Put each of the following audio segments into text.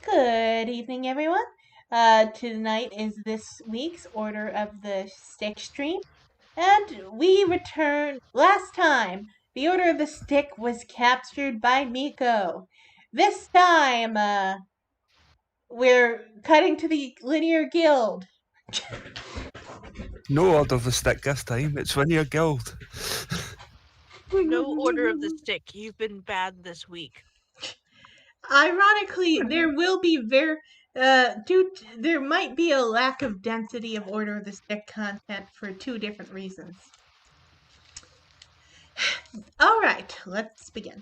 Good evening, everyone. Tonight is this week's Order of the Stick stream, and we return. Last time, the Order of the Stick was captured by Miko. This time, we're cutting to the Linear Guild. No Order of the Stick this time. It's Linear Guild. No Order of the Stick. You've been bad this week. Ironically, there will be there might be a lack of density of Order of the Stick content for two different reasons. All right, let's begin.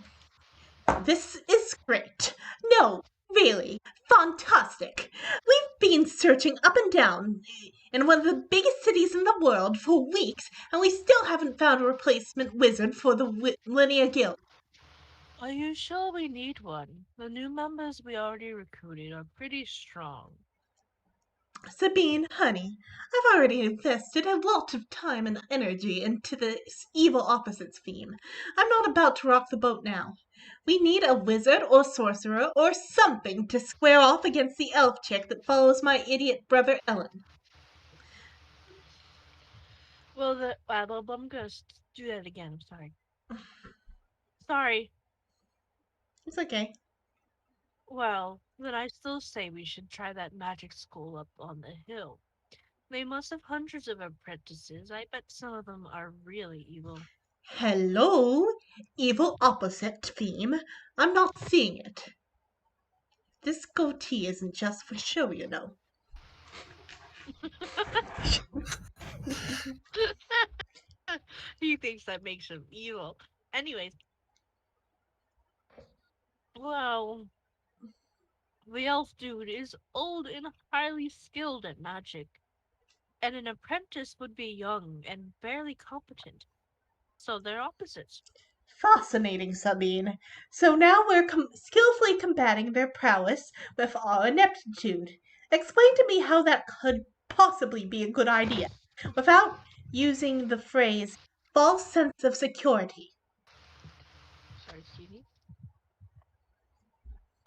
This is great. No, really, fantastic. We've been searching up and down in one of the biggest cities in the world for weeks, and we still haven't found a replacement wizard for the Linear Guild. Are you sure we need one? The new members we already recruited are pretty strong. Sabine, honey, I've already invested a lot of time and energy into the evil opposites theme. I'm not about to rock the boat now. We need a wizard or sorcerer or something to square off against the elf chick that follows my idiot brother Ellen. Well, I'm gonna do that again. I'm sorry. Sorry. It's okay. Well, then I still say we should try that magic school up on the hill. They must have hundreds of apprentices. I bet some of them are really evil. Hello, evil opposite theme. I'm not seeing it. This goatee isn't just for show, you know. He thinks that makes him evil. Anyways. Well, the elf dude is old and highly skilled at magic, and an apprentice would be young and barely competent. So they're opposites. Fascinating, Sabine. So now we're skillfully combating their prowess with our ineptitude. Explain to me how that could possibly be a good idea, without using the phrase false sense of security. Sorry, Stevie.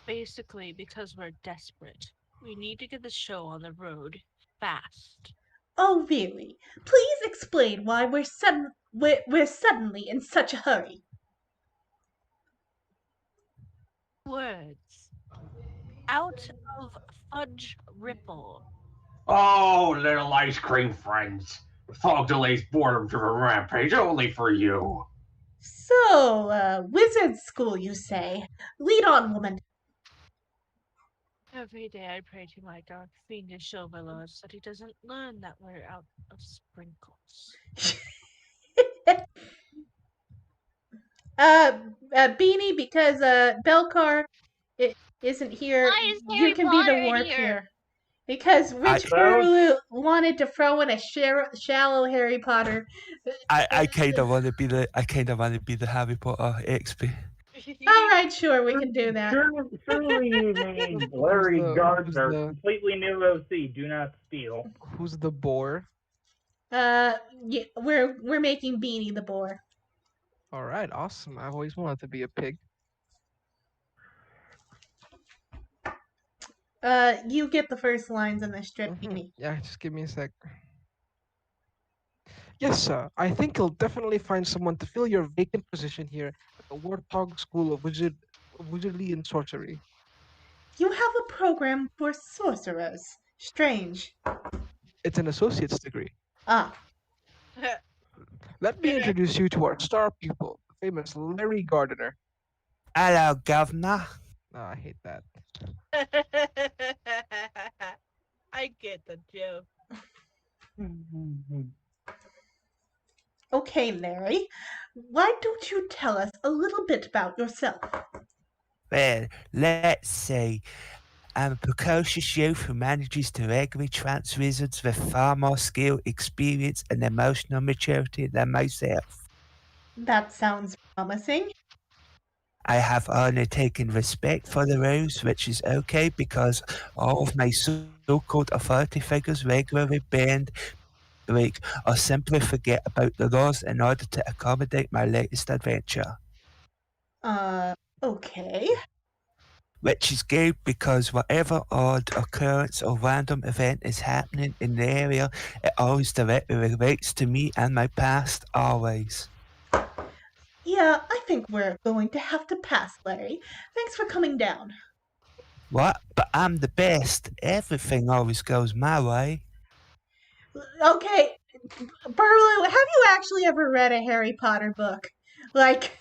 Basically, because we're desperate. We need to get the show on the road fast. Oh, really? Please explain why we're suddenly in such a hurry. Words. Out of Fudge Ripple. Oh, little ice cream friends. Fog delays boredom-driven rampage only for you. So, wizard school, you say? Lead on, woman. Every day I pray to my dark fiendish overlord that he doesn't learn that we're out of sprinkles. Beanie, because Belcar isn't here, Why is you Harry can Potter be the in warp here? here. Because Rich Guru wanted to throw in a shallow Harry Potter. I kind of want to be the Harry Potter XP. All right, sure, we can do that. Surely you mean Larry Gardner, completely new OC. Do not steal. Who's the boar? Yeah, we're making Beanie the boar. All right, awesome. I've always wanted to be a pig. You get the first lines in the strip, Beanie. Yeah, just give me a sec. Yes, sir. I think you'll definitely find someone to fill your vacant position here at the Warthog School of Wizardry and Sorcery. You have a program for sorcerers. Strange. It's an associate's degree. Ah. Let me introduce you to our star pupil, the famous Larry Gardner. Hello, Governor. Oh, I hate that. I get the joke. Okay, Larry. Why don't you tell us a little bit about yourself? Well, let's see. I'm a precocious youth who manages to regularly trance wizards with far more skill, experience, and emotional maturity than myself. That sounds promising. I have only taken respect for the rules, which is okay because all of my so-called authority figures regularly bend, break, or simply forget about the laws in order to accommodate my latest adventure. Okay. which is good because whatever odd occurrence or random event is happening in the area, it always directly relates to me and my past, always. Yeah, I think we're going to have to pass, Larry. Thanks for coming down. What? But I'm the best. Everything always goes my way. Okay, Burlew, have you actually ever read a Harry Potter book? Like,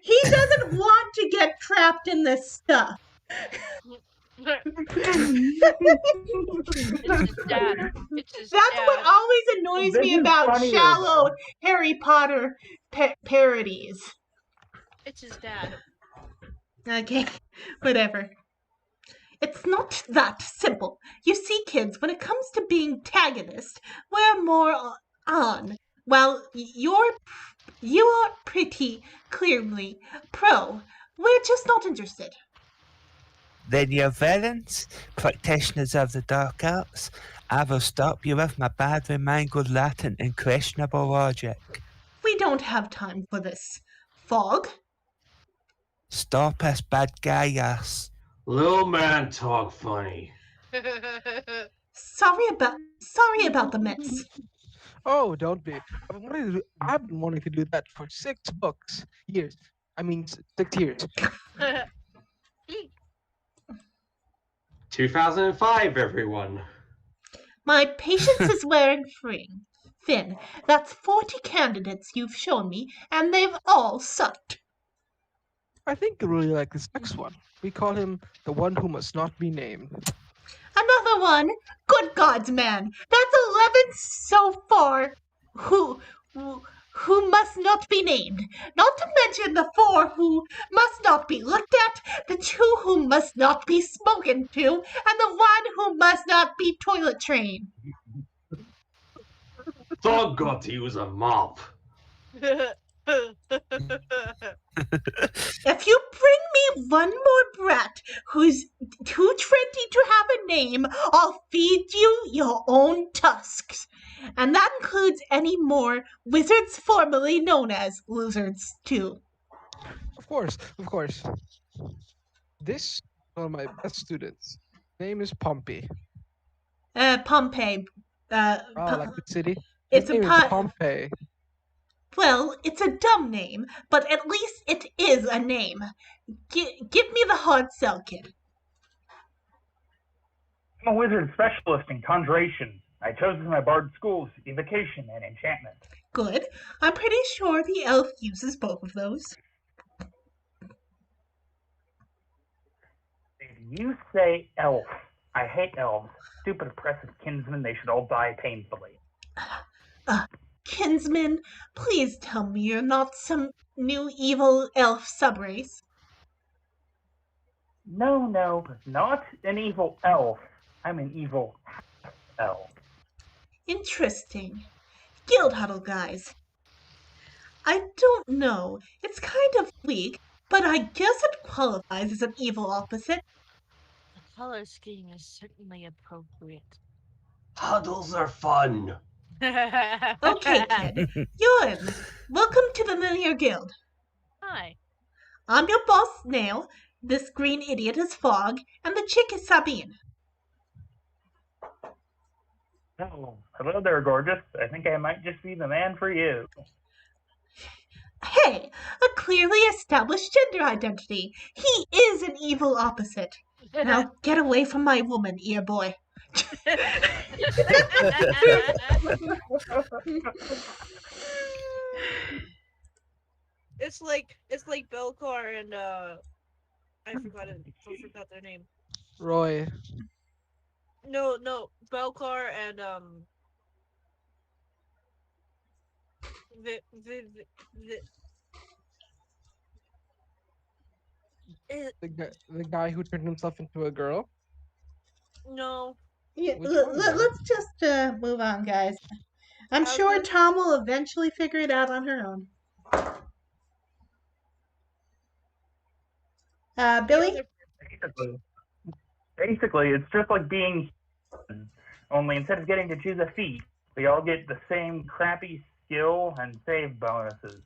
he doesn't want to get trapped in this stuff. It's his dad. It's his That's what dad. always annoys This me is about funnier, shallow though. Harry Potter parodies. It's his dad. Okay, whatever. It's not that simple. You see, kids, when it comes to being tagonist, we're more on. Well, you are pretty clearly pro. We're just not interested. Then you're villains, practitioners of the dark arts. I will stop you with my badly mangled Latin and questionable logic. We don't have time for this. Fog? Stop us, bad guy ass. Little man talk funny. Sorry about the mess. Oh, don't be. I've been wanting to do that for 6 years. I mean, 6 years. 2005, everyone. My patience is wearing thin. That's 40 candidates you've shown me, and they've all sucked. I think you really like this next one. We call him the one who must not be named. Another one? Good gods, man. That's 11 so far. Who must not be named. Not to mention the 4 who must not be looked at, the 2 who must not be spoken to, and the 1 who must not be toilet trained. Dog got to use a mop. If you bring me one more brat who's too trendy to have a name, I'll feed you your own tusks. And that includes any more wizards formerly known as lizards, too. Of course. This is one of my best students. Name is Pompey. Pompeii. Like the city. His It's a name is Pompey. Well, it's a dumb name, but at least it is a name. Give me the hard sell, kid. I'm a wizard specialist in conjuration. I chose as my bard schools evocation and enchantment. Good. I'm pretty sure the elf uses both of those. If you say elf, I hate elves. Stupid oppressive kinsmen, they should all die painfully. Kinsman, please tell me you're not some new evil elf subrace. No, not an evil elf. I'm an evil elf. Interesting. Guild huddle, guys. I don't know. It's kind of weak, but I guess it qualifies as an evil opposite. The color scheme is certainly appropriate. Huddles are fun. Okay, kid. You're in. Welcome to the Linear Guild. Hi. I'm your boss, Snail. This green idiot is Fog, and the chick is Sabine. Oh, hello there, gorgeous. I think I might just be the man for you. Hey, a clearly established gender identity. He is an evil opposite. Now get away from my woman, ear boy. It's like Belcar and I forgot their name. Roy. No, Belcar and The guy who turned himself into a girl. no. Yeah, Which one, though? let's just move on, guys. I'm I was sure gonna- Tom will eventually figure it out on her own. Billy? Basically, it's just like being human. Only instead of getting to choose a feat, we all get the same crappy skill and save bonuses.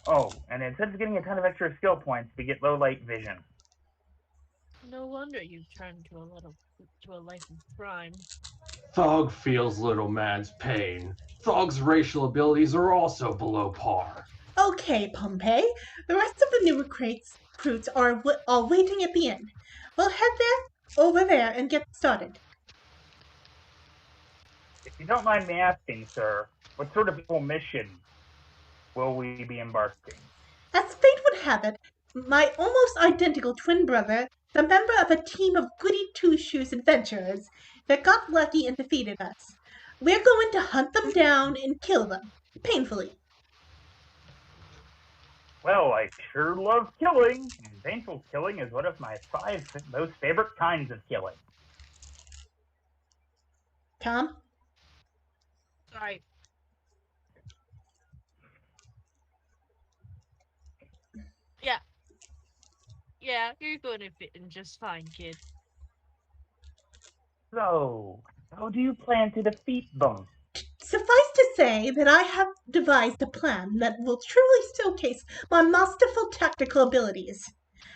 Oh, and instead of getting a ton of extra skill points, we get low light vision. No wonder you turned to a life of crime. Thog feels little man's pain. Thog's racial abilities are also below par. Okay, Pompey. The rest of the new recruits are all waiting at the inn. We'll head over there and get started. If you don't mind me asking, sir, what sort of mission will we be embarking? As fate would have it, my almost identical twin brother, the member of a team of goody two-shoes adventurers that got lucky and defeated us. We're going to hunt them down and kill them, painfully. Well, I sure love killing, and painful killing is one of my 5 most favorite kinds of killing. Tom? Sorry. Yeah, you're going to fit in just fine, kid. So, how do you plan to defeat them? Suffice to say that I have devised a plan that will truly showcase my masterful tactical abilities.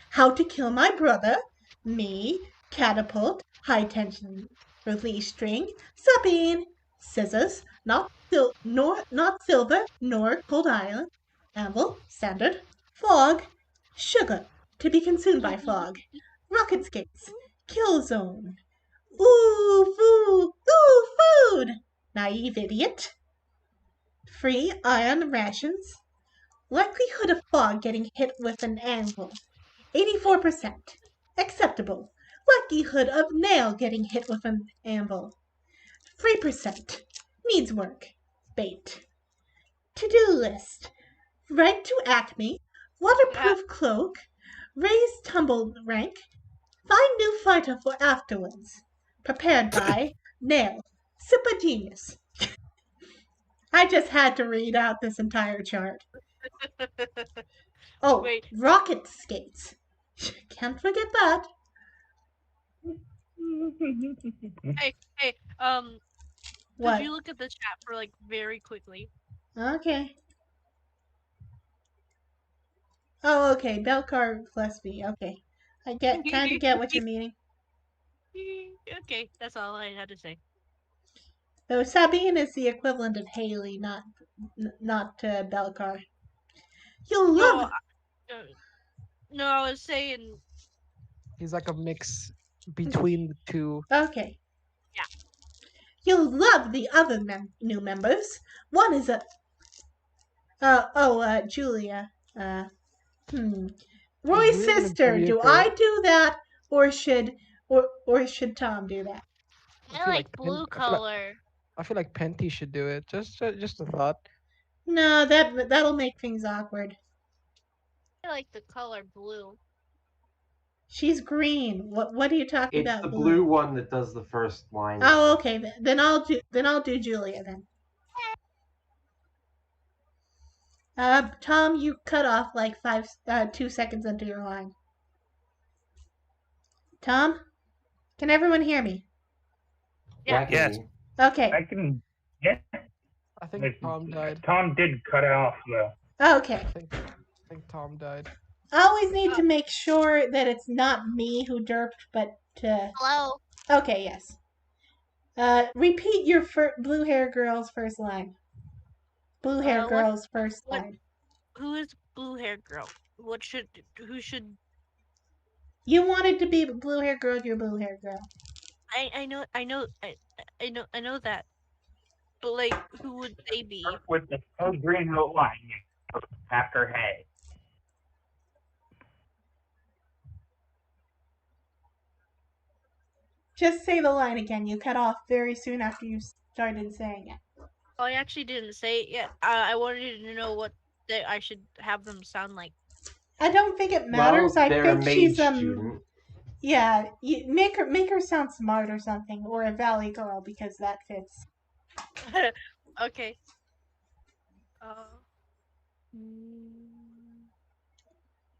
How to kill my brother, me, catapult, high tension release string, Sabine, scissors, not silver, nor cold iron, anvil, standard, fog, sugar, to be consumed by fog, rocket skates, kill zone, ooh, food, naive idiot, free iron rations, likelihood of fog getting hit with an anvil, 84%. Acceptable. Likelihood of nail getting hit with an anvil, 3%. Needs work. Bait. To-do list. Write to Acme. Waterproof cloak. Raise tumble rank. Find new fighter for afterwards. Prepared by Nail. Super genius. I just had to read out this entire chart. Oh, Wait. rocket skates. Can't forget that. Hey, What? could you look at the chat for like very quickly? Okay. Oh, okay. Belcar plus B. Okay. I kind of get what you're meaning. Okay, that's all I had to say. Though Sabine is the equivalent of Haley, not Belcar. You'll love. No, I was saying. He's like a mix between the two. Okay. Yeah. You'll love the other new members. One is a. Julia. Roy's sister. Do I do that, or should Tom do that? I like blue color. I feel like Penty should do it. Just a thought. No, that'll make things awkward. I like the color blue. She's green. What are you talking It's about? the blue one that does the first line. Oh, okay. Then I'll do Julia then. Tom, you cut off like 2 seconds into your line. Tom, can everyone hear me? Yeah. Yes. Okay. I can. Yeah. I think Tom died. Tom did cut off though. Okay. I think Tom died. I always need to make sure that it's not me who derped, but Hello. Okay, yes. Repeat your blue hair girl's first line. Blue hair girl's first line. Who is blue hair girl? Who should? You wanted to be blue hair girl. You're blue hair girl. I know that. But like, who would they be? With the green outline after hay. Just say the line again. You cut off very soon after you started saying it. Oh, I actually didn't say it yet. I wanted to know what I should have them sound like. I don't think it matters. Well, I think she's student. Yeah, make her sound smart or something, or a valley girl because that fits. Okay.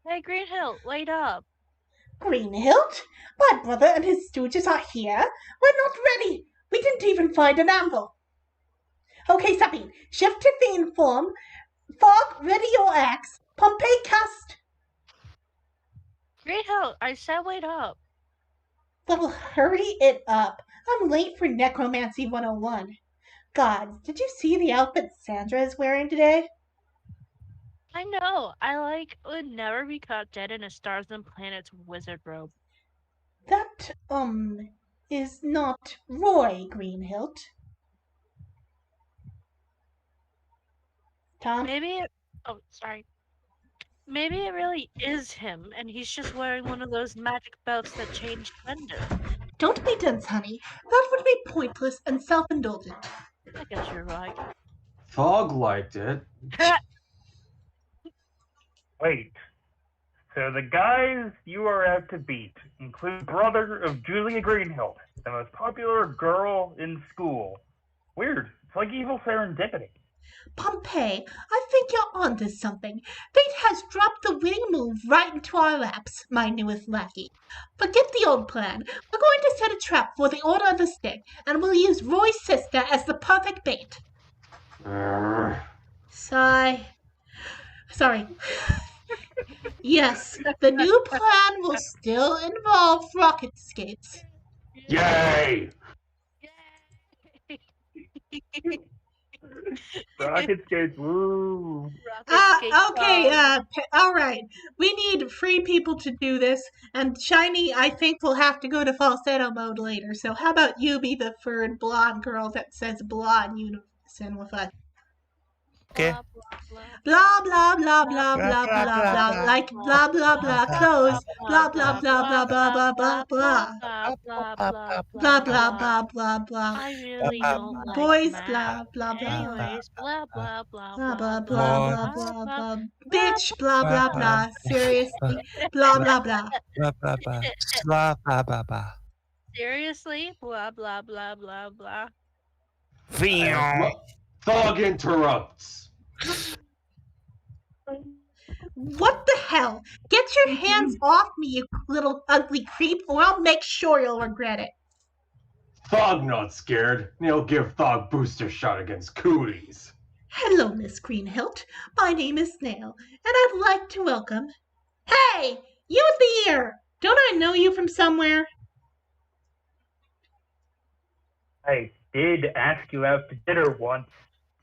Hey, Greenhill, wait up. Greenhilt? My brother and his stooges are here. We're not ready. We didn't even find an anvil. Okay, Sabine, shift to fiend form. Fog, ready your axe. Pompey, cast. Greenhill, I said wait up. Well, hurry it up. I'm late for Necromancy 101. God, did you see the outfit Sandra is wearing today? I know. Would never be caught dead in a Stars and Planets wizard robe. That, is not Roy Greenhilt. Tom? Oh, sorry. Maybe it really is him, and he's just wearing one of those magic belts that change gender. Don't be dense, honey. That would be pointless and self-indulgent. I guess you're right. Thog liked it. Wait. So the guys you are out to beat include brother of Julia Greenhill, the most popular girl in school. Weird. It's like evil serendipity. Pompey, I think you're onto something. Fate has dropped the winning move right into our laps, my newest lackey. Forget the old plan. We're going to set a trap for the Order of the Stick, and we'll use Roy's sister as the perfect bait. Sigh. Sorry. Yes, the new plan will still involve rocket skates. Yay! Yay! Rocket skates, woo! Okay, all right. We need free people to do this, and Shiny, I think, will have to go to falsetto mode later. So how about you be the third blonde girl that says blah in unison with us? Okay. Blah, Blah, blah, blah, blah, blah, blah, blah, like blah, blah, blah, clothes. Blah, blah, blah, blah, blah, blah, blah, blah. blah, blah, Blah, blah, blah, blah, blah. I really don't like Boys, math. blah, blah, blah. Anyways, blah, blah, blah, Blah, blah, blah, blah, blah, blah, blah. Bitch, blah, blah, blah. Seriously, blah, blah, blah. Blah blah blah. Blah blah blah blah. Seriously? Blah, blah, blah, blah, blah. Thog interrupts. What the hell? Get your hands off me, you little ugly creep, or I'll make sure you'll regret it. Thog not scared. He'll give Thog booster shot against cooties. Hello, Miss Greenhilt. My name is Snail, and I'd like to welcome... Hey! You at the ear! Don't I know you from somewhere? I did ask you out to dinner once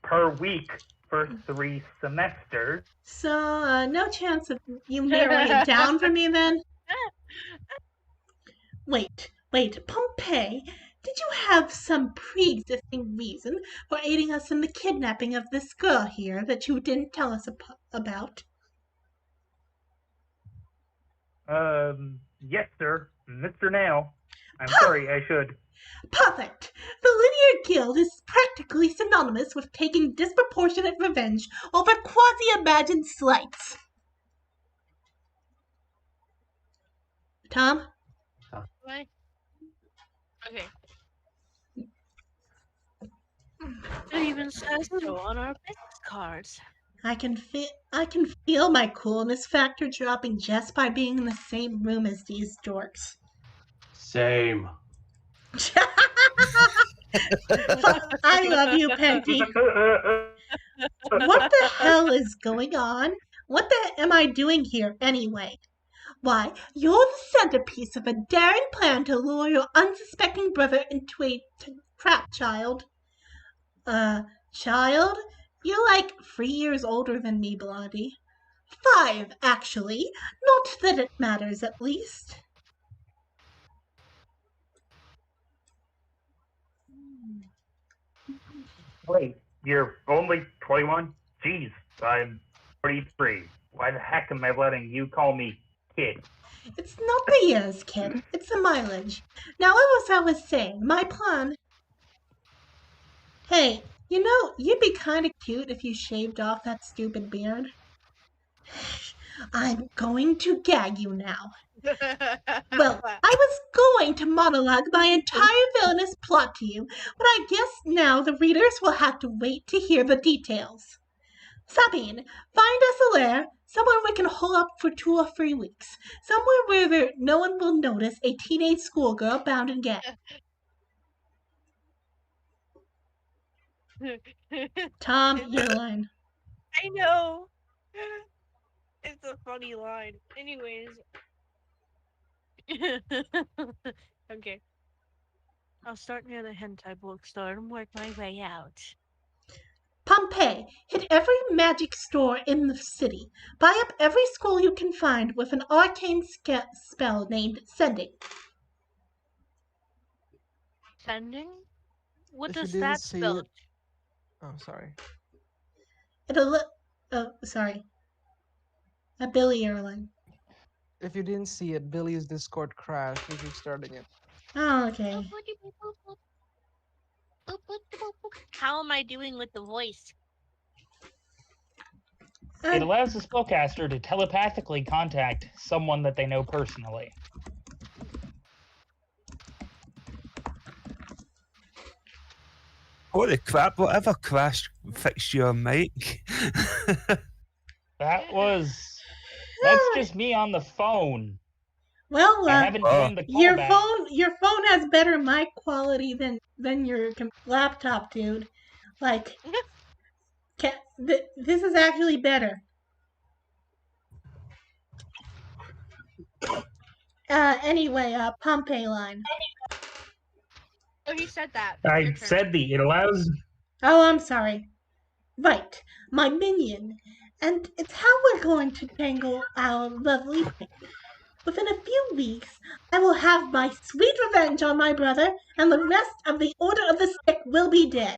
per week for 3 semesters. So, no chance of you narrowing it down for me then? Wait, Pompey, did you have some pre-existing reason for aiding us in the kidnapping of this girl here that you didn't tell us about? Yes, sir. Mr. Nail. I'm sorry, I should. Perfect! The Linear Guild is practically synonymous with taking disproportionate revenge over quasi-imagined slights. Tom? What? Okay. It even says so on our business cards. I can feel my coolness factor dropping just by being in the same room as these dorks. Same. I love you, Penty. What the hell is going on? What the am I doing here anyway? Why, you're the centerpiece of a daring plan to lure your unsuspecting brother into a trap, child. Child? You're like 3 years older than me, Blondie. 5, actually. Not that it matters, at least. Wait, you're only 21? Jeez, I'm 43. Why the heck am I letting you call me kid? It's not the years, kid. It's the mileage. Now, as I was saying, my plan... Hey, you know, you'd be kind of cute if you shaved off that stupid beard. I'm going to gag you now. Well, I was going to monologue my entire villainous plot to you, but I guess now the readers will have to wait to hear the details. Sabine, find us a lair, somewhere we can hole up for 2 or 3 weeks, somewhere where no one will notice a teenage schoolgirl bound in gag. Tom, your line. I know. It's a funny line. Anyways. Okay. I'll start near the hentai bookstore and work my way out. Pompeii, hit every magic store in the city. Buy up every school you can find with an arcane spell named Sending. Sending? What If you does didn't that see spell? it, oh sorry. Sorry. A Billy Erling. If you didn't see it, Billy's Discord crashed. He's restarting it. Oh, okay. How am I doing with the voice? It allows the spellcaster to telepathically contact someone that they know personally. Holy crap, whatever crashed fixed your mic. That's just me on the phone. Well, I haven't joined the callback. your phone has better mic quality than your laptop, dude. Like, this is actually better. Anyway, Pompeii line. Oh, he said that. I said it allows. Oh, I'm sorry. Right, my minion. And it's how we're going to tangle our lovely thing. Within a few weeks, I will have my sweet revenge on my brother, and the rest of the Order of the Stick will be dead.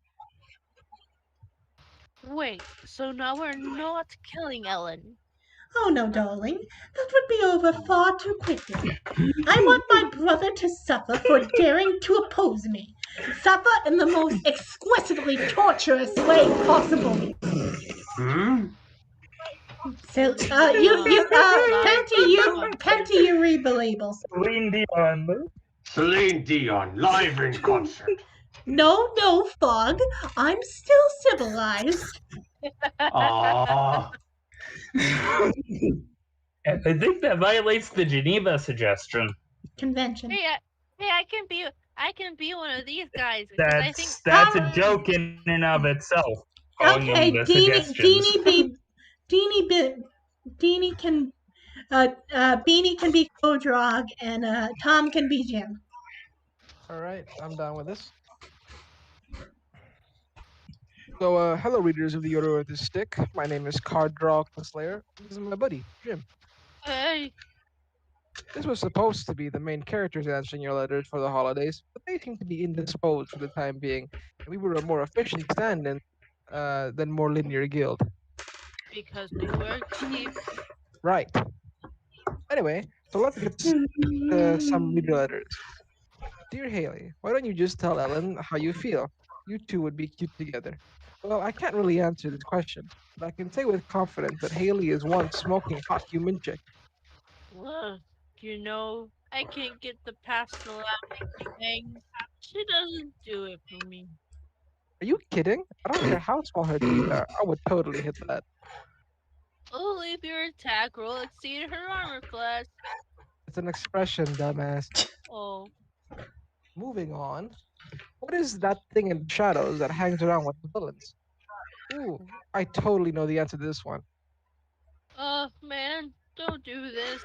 Wait, so now we're not killing Ellen? Oh no, darling, that would be over far too quickly. I want my brother to suffer for daring to oppose me. Suffer in the most exquisitely torturous way possible. So, Penty, you read the labels. Celine Dion, live in concert. No, Fog. I'm still civilized. Aww. I think that violates the Geneva suggestion. Convention. Hey, I can be one of these guys. I think That's a joke in and of itself. Okay, Beanie can Beanie can be Kodrog and Tom can be Jim. Alright, I'm down with this. So, hello readers of the Order of the Stick. My name is Carddraw Slayer. This is my buddy, Jim. Hey. This was supposed to be the main characters answering your letters for the holidays, but they seem to be indisposed for the time being, and we were a more efficient stand-in than more linear guild. Because we were cheap. Right. Anyway, so let's get to some reader letters. Dear Haley, why don't you just tell Ellen how you feel? You two would be cute together. Well, I can't really answer this question, but I can say with confidence that Haley is one smoking hot human chick. Well, I can't get the pastel thing. She doesn't do it for me. Are you kidding? I don't care how small her teeth are. I would totally hit that. Only if your attack roll exceeded her armor class. It's an expression, dumbass. Oh. Moving on. What is that thing in the shadows that hangs around with the villains? Ooh, I totally know the answer to this one. Man, don't do this.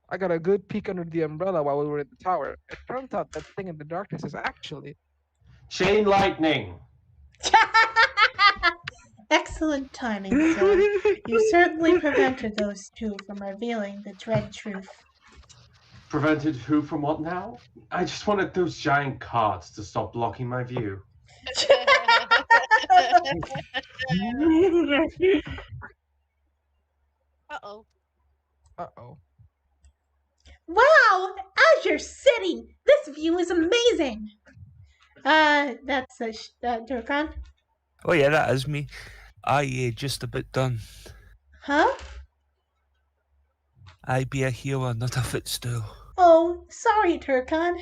I got a good peek under the umbrella while we were in the tower. It turns out that thing in the darkness is actually... Chain lightning. Excellent timing, sir. You certainly prevented those two from revealing the dread truth. Prevented who from what now? I just wanted those giant cards to stop blocking my view. Uh-oh. Uh-oh. Wow! Azure City! This view is amazing! That's Durkan? Oh yeah, that is me. I just about done. Huh? I be a healer, not a footstool. Oh, sorry, Turkan.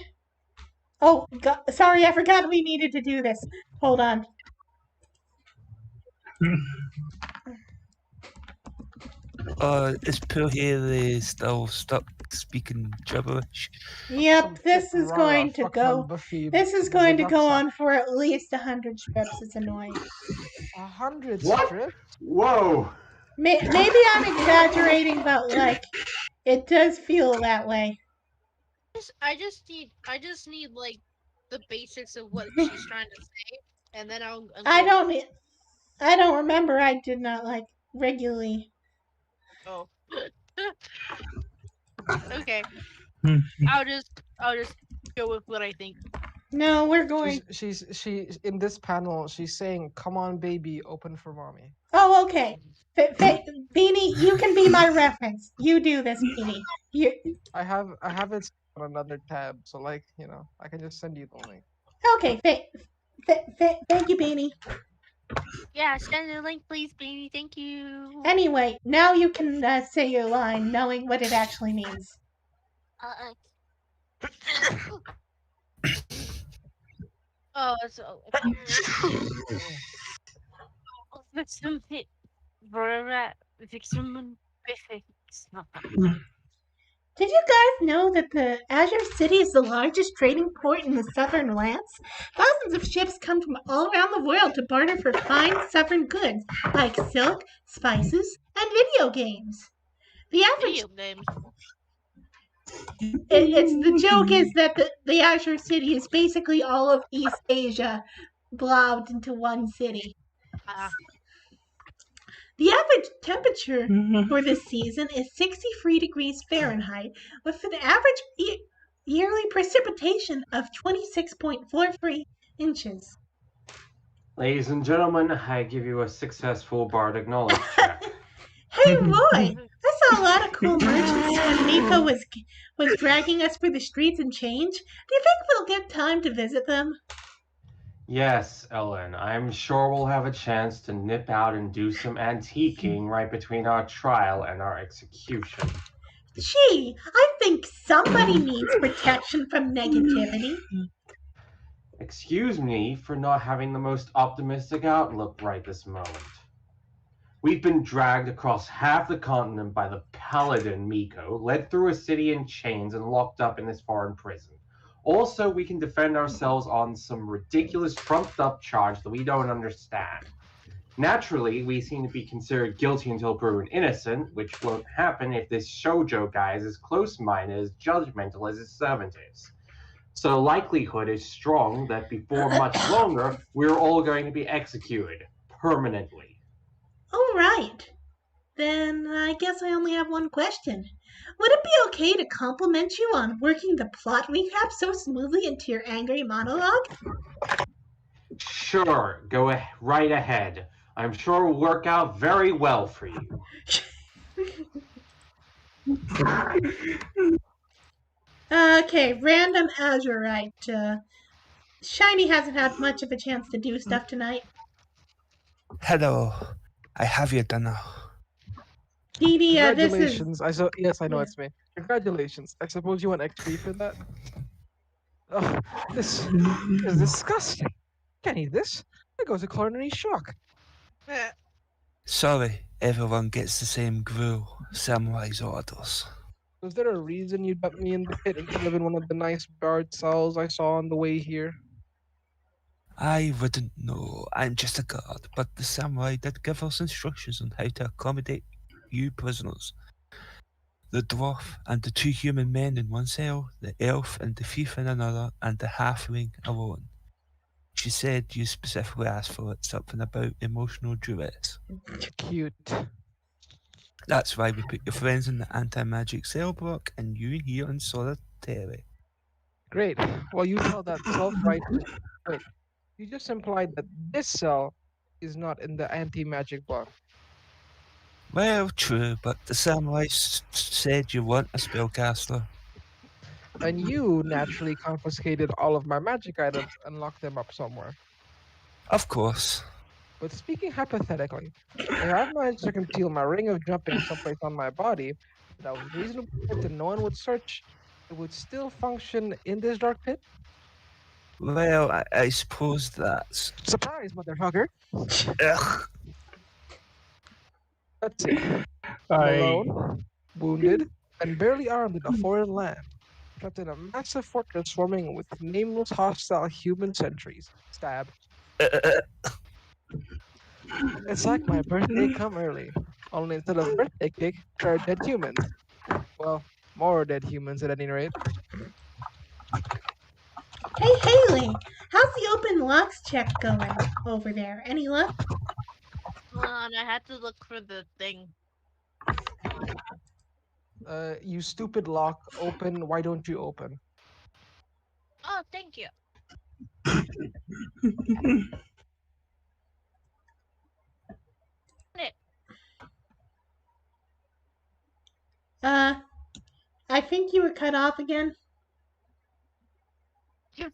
Oh, God, sorry, I forgot we needed to do this. Hold on. Is poor Haley still stuck speaking gibberish? Yep, this is going to go. Buffy, This is going to go on for at least 100 strips. It's annoying. 100 What? strips? Whoa! Maybe I'm exaggerating, but like, it does feel that way. I just need like the basics of what she's trying to say, and then I'm I good. don't. I don't remember. I did not like regularly. Oh. Okay. Hmm. I'll just go with what I think. No, we're going. She's in this panel. She's saying, "Come on, baby, open for mommy." Oh, okay. Beanie, you can be my reference. You do this, Beanie. You I have it on another tab, so like I can just send you the link. okay? Thank you, Beanie. Yeah, send the link, please, baby. Thank you. Anyway, now you can say your line, knowing what it actually means. Uh, oh, so victim hit. Victim perfect. Did you guys know that the Azure City is the largest trading port in the southern lands? Thousands of ships come from all around the world to barter for fine southern goods like silk, spices, and video games. The average Video games. it's the joke is that the Azure City is basically all of East Asia blobbed into one city. Ah, The average temperature for this season is 63 degrees Fahrenheit, with an average yearly precipitation of 26.43 inches. Ladies and gentlemen, I give you a successful bardic knowledge check. Hey Roy, I saw a lot of cool merchants when Miko was dragging us through the streets in change. Do you think we'll get time to visit them? Yes, Ellen, I'm sure we'll have a chance to nip out and do some antiquing right between our trial and our execution. Gee, I think somebody needs protection from negativity. Excuse me for not having the most optimistic outlook right this moment. We've been dragged across half the continent by the Paladin Miko, led through a city in chains and locked up in this foreign prison. Also, we can defend ourselves on some ridiculous trumped up charge that we don't understand. Naturally, we seem to be considered guilty until proven innocent, which won't happen if this shoujo guy is as close-minded, as judgmental as his servant is. So likelihood is strong that before much longer, we're all going to be executed permanently. All right. Then I guess I only have one question. Would it be okay to compliment you on working the plot recap so smoothly into your angry monologue? Sure, go right ahead. I'm sure it will work out very well for you. Okay, random Azurite. Shiny hasn't had much of a chance to do stuff tonight. Hello, I have your dinner. Dee, this is Congratulations! Yes, I know yeah. it's me. Congratulations! I suppose you want XP for that. Oh, this is disgusting. Can't eat this. It goes to culinary shock. Sorry, everyone gets the same gruel. Samurai's orders. Was there a reason you dumped me in the pit instead of in one of the nice barred cells I saw on the way here? I wouldn't know. I'm just a guard, but the samurai did give us instructions on how to accommodate you prisoners. The dwarf and the two human men in one cell, the elf and the thief in another, and the halfling alone. She said you specifically asked for it, something about emotional duress. Cute. That's why we put your friends in the anti-magic cell block and you here in solitary. Great. Well, you tell that self-right. Wait, you just implied that this cell is not in the anti-magic block. Well, true, but the samurai said you weren't a spellcaster. And you naturally confiscated all of my magic items and locked them up somewhere. Of course. But speaking hypothetically, if I managed to conceal my ring of jumping someplace on my body that was reasonable that no one would search, it would still function in this dark pit? Well, I suppose that's... Surprise, motherfucker! Ugh. Let's see. I'm alone, wounded, and barely armed in a foreign land, trapped in a massive fortress swarming with nameless hostile human sentries. Stab. It's like my birthday come early, only instead of birthday cake, there are dead humans. Well, more dead humans at any rate. Hey, Haley, how's the open locks check going over there? Any luck? Hold on, I had to look for the thing. You stupid lock, open. Why don't you open? Oh, thank you. It. I think you were cut off again. Gee,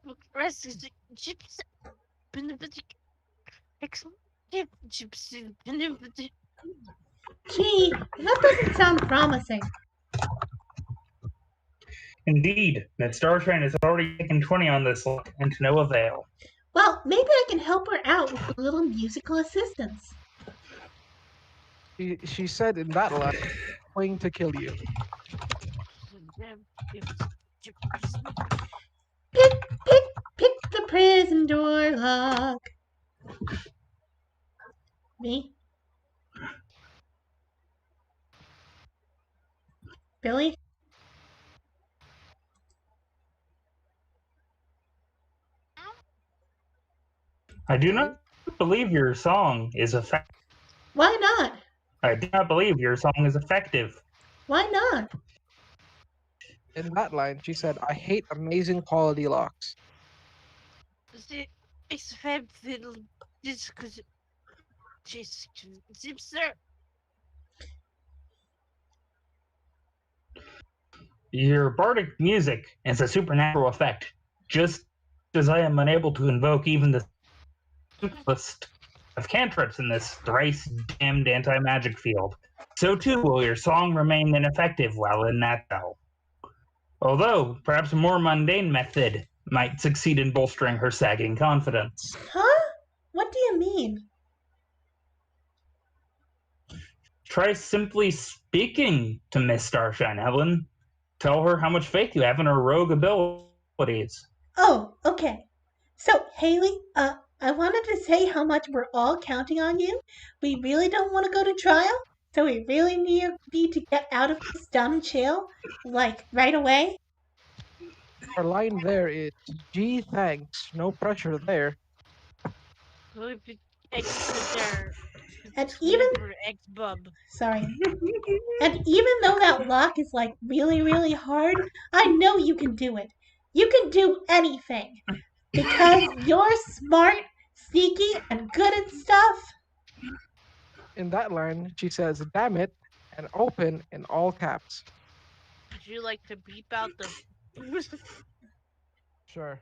that doesn't sound promising. Indeed, that Starshine has already taken 20 on this lock, and to no avail. Well, maybe I can help her out with a little musical assistance. She said in that line, going to kill you. Pick the prison door lock. Me? Billy? I do not believe your song is effective. Why not? I do not believe your song is effective. Why not? In that line, she said, I hate amazing quality locks. Your bardic music is a supernatural effect, just as I am unable to invoke even the simplest of cantrips in this thrice damned anti-magic field. So too will your song remain ineffective while in that spell. Although, perhaps a more mundane method might succeed in bolstering her sagging confidence. Huh? What do you mean? Try simply speaking to Miss Starshine, Helen. Tell her how much faith you have in her rogue abilities. Oh, okay. So, Haley, I wanted to say how much we're all counting on you. We really don't want to go to trial, so we really need to get out of this dumb jail, like, right away. Her line there is, gee, thanks. No pressure there. And even sorry. And even though that lock is like really, really hard, I know you can do it. You can do anything. Because you're smart, sneaky, and good at stuff. In that line, she says, damn it, and open in all caps. Would you like to beep out the... Sure.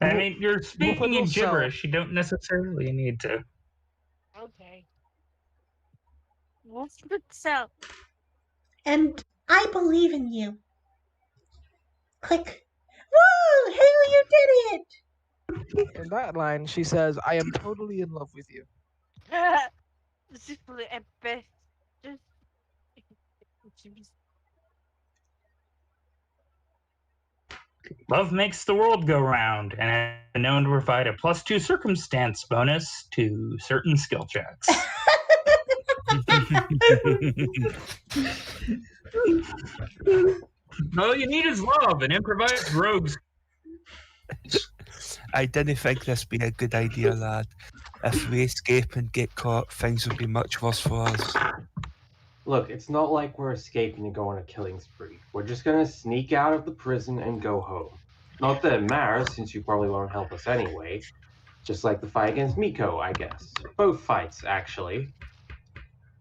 I mean, you're speaking in little cell. gibberish. You don't necessarily need to. Okay. What's the cell? And I believe in you. Click. Woo! Haley, you did it! In that line, she says, I am totally in love with you. Love makes the world go round, and has been known to provide a +2 circumstance bonus to certain skill checks. All you need is love and improvised rogues. I didn't think this would be a good idea, lad. If we escape and get caught, things will be much worse for us. Look, it's not like we're escaping to go on a killing spree. We're just gonna sneak out of the prison and go home. Not that it matters, since you probably won't help us anyway. Just like the fight against Miko, I guess. Both fights, actually.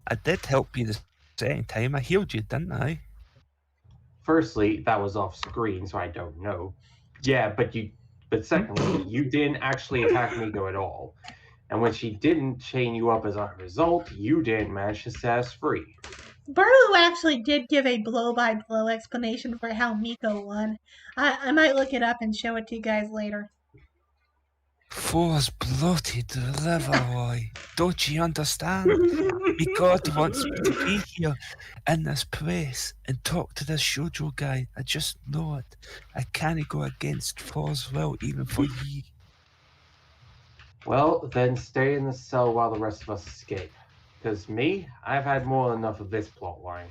I did help you the second time. I healed you, didn't I? Firstly, that was off screen, so I don't know. Yeah, but secondly, you didn't actually attack Miko at all. And when she didn't chain you up as a result, you didn't manage to set us free. Burrow actually did give a blow-by-blow explanation for how Miko won. I might look it up and show it to you guys later. Force bloated liver, boy. Don't you understand? God wants me to be here in this place and talk to this shoujo guy. I just know it. I can't go against For's will, even for ye. Well, then stay in the cell while the rest of us escape. Because me, I've had more than enough of this plot line.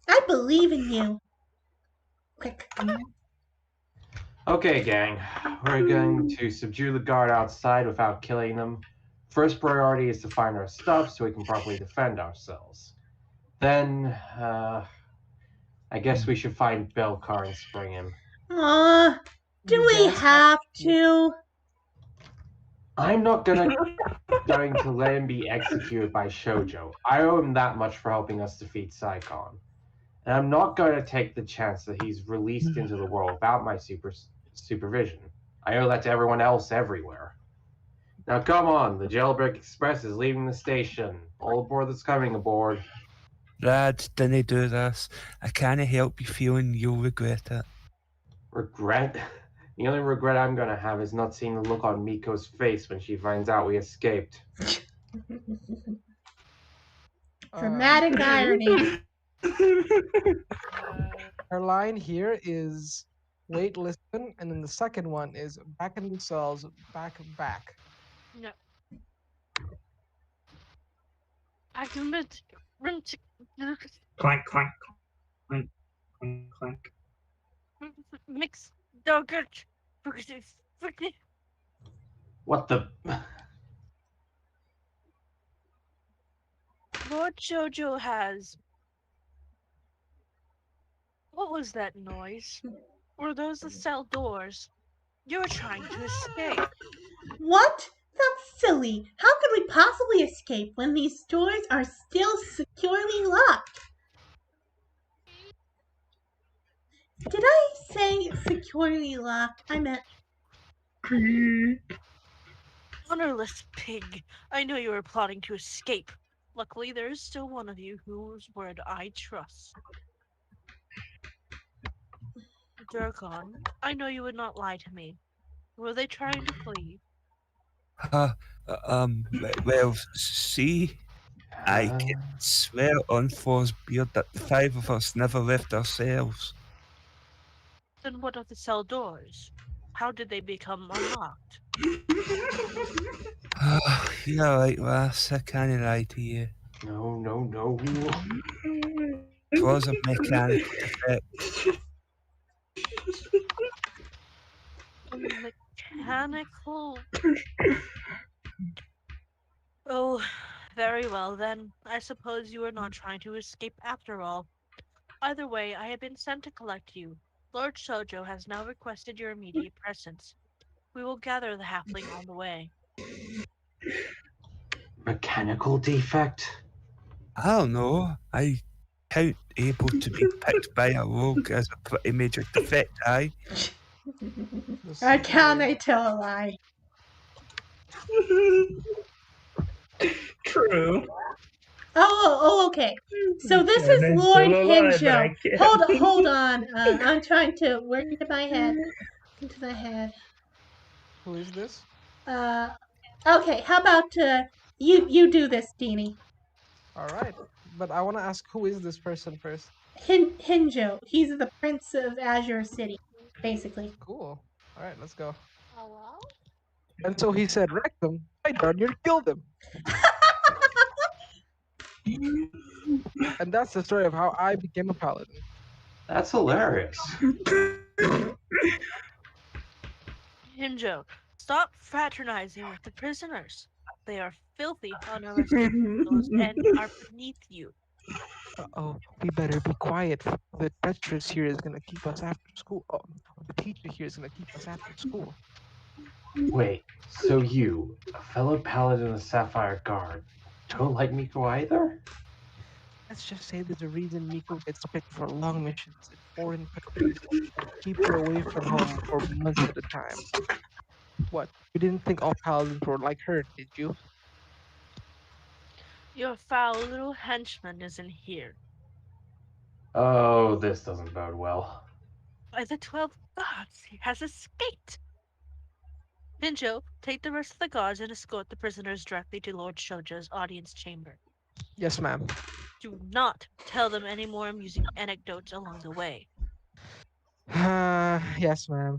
I believe in you. Quick. Okay, gang. We're going to subdue the guard outside without killing them. First priority is to find our stuff so we can properly defend ourselves. Then, I guess we should find Belcar and spring him. Do You we guys have to? I'm not going to let him be executed by Shoujo. I owe him that much for helping us defeat Saikon. And I'm not going to take the chance that he's released into the world without my supervision. I owe that to everyone else everywhere. Now come on, the Jailbreak Express is leaving the station. All aboard that's coming aboard. Lad, dinna do this. I can't help you feeling you'll regret it. Regret? The only regret I'm going to have is not seeing the look on Miko's face when she finds out we escaped. Dramatic irony. Our line here is wait, listen, and then the second one is back in the cells, back. No. I commit. Clank, clank, clank, clank, clank. Mix yogurt. Freaking. What the? Lord Jojo has. What was that noise? Were those the cell doors? You were trying to escape. What? That's silly. How could we possibly escape when these doors are still securely locked? Did I say securely locked? I meant... Honorless pig. I knew you were plotting to escape. Luckily, there is still one of you whose word I trust. Durkon, I know you would not lie to me. Were they trying to flee? Well, see, I can swear on Thor's beard that the five of us never left ourselves. Then what of the cell doors? How did they become unlocked? You're right, lass. I can't lie to you. No. It was a mechanical defect. Mechanical. Oh, very well then. I suppose you are not trying to escape after all. Either way, I have been sent to collect you. Lord Shoujo has now requested your immediate presence. We will gather the halfling on the way. Mechanical defect? I don't know. I count able to be picked by a rogue as a pretty major defect, aye? I can't tell a lie. True. Oh, okay. So this is I'm Lord still alive, but I Hinjo. can't. Hold on. I'm trying to work into my head. Who is this? Okay. How about you do this, Deanie? All right, but I want to ask who is this person first. Hinjo. He's the Prince of Azure City, basically. Cool. All right, let's go. Hello? And so he said, rectum. I darn near killed him. And that's the story of how I became a paladin. That's hilarious. Hinjo, stop fraternizing with the prisoners. They are filthy, honorless individuals and are beneath you. Uh-oh, we better be quiet. The treacherous here is going to keep us after school. Oh, the teacher here is going to keep us after school. Wait, so you, a fellow paladin of the Sapphire Guard, don't like Miko either? Let's just say there's a reason Miko gets picked for long missions in foreign countries and keep her away from home for months at a time. What? You didn't think all paladins were like her, did you? Your foul little henchman isn't here. Oh, this doesn't bode well. By the 12 gods, he has escaped. Hinjo, take the rest of the guards and escort the prisoners directly to Lord Shoujo's audience chamber. Yes, ma'am. Do not tell them any more amusing anecdotes along the way. Yes, ma'am.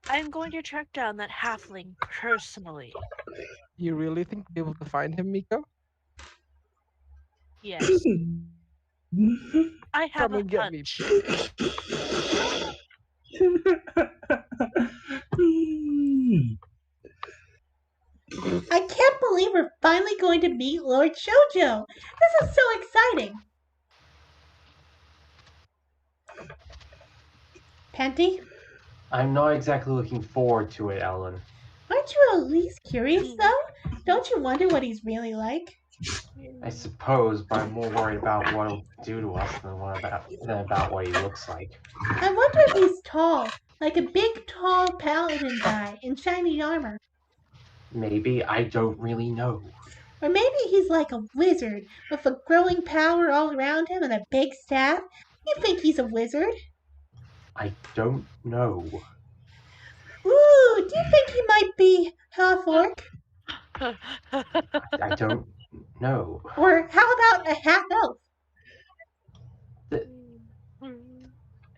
I am going to track down that halfling personally. You really think you'll be able to find him, Miko? Yes. I have Come a and get me. hunch. I can't believe we're finally going to meet Lord Shoujo. This is so exciting. Panty, I'm not exactly looking forward to it, Ellen. aren't you at least curious though? Don't you wonder what he's really like? I suppose, but I'm more worried about what he'll do to us than about what he looks like. I wonder if he's tall, like a big, tall paladin guy in shiny armor. Maybe, I don't really know. Or maybe he's like a wizard with a growing power all around him and a big staff. You think he's a wizard? I don't know. Ooh, do you think he might be half orc? I don't know. Or how about a half elf?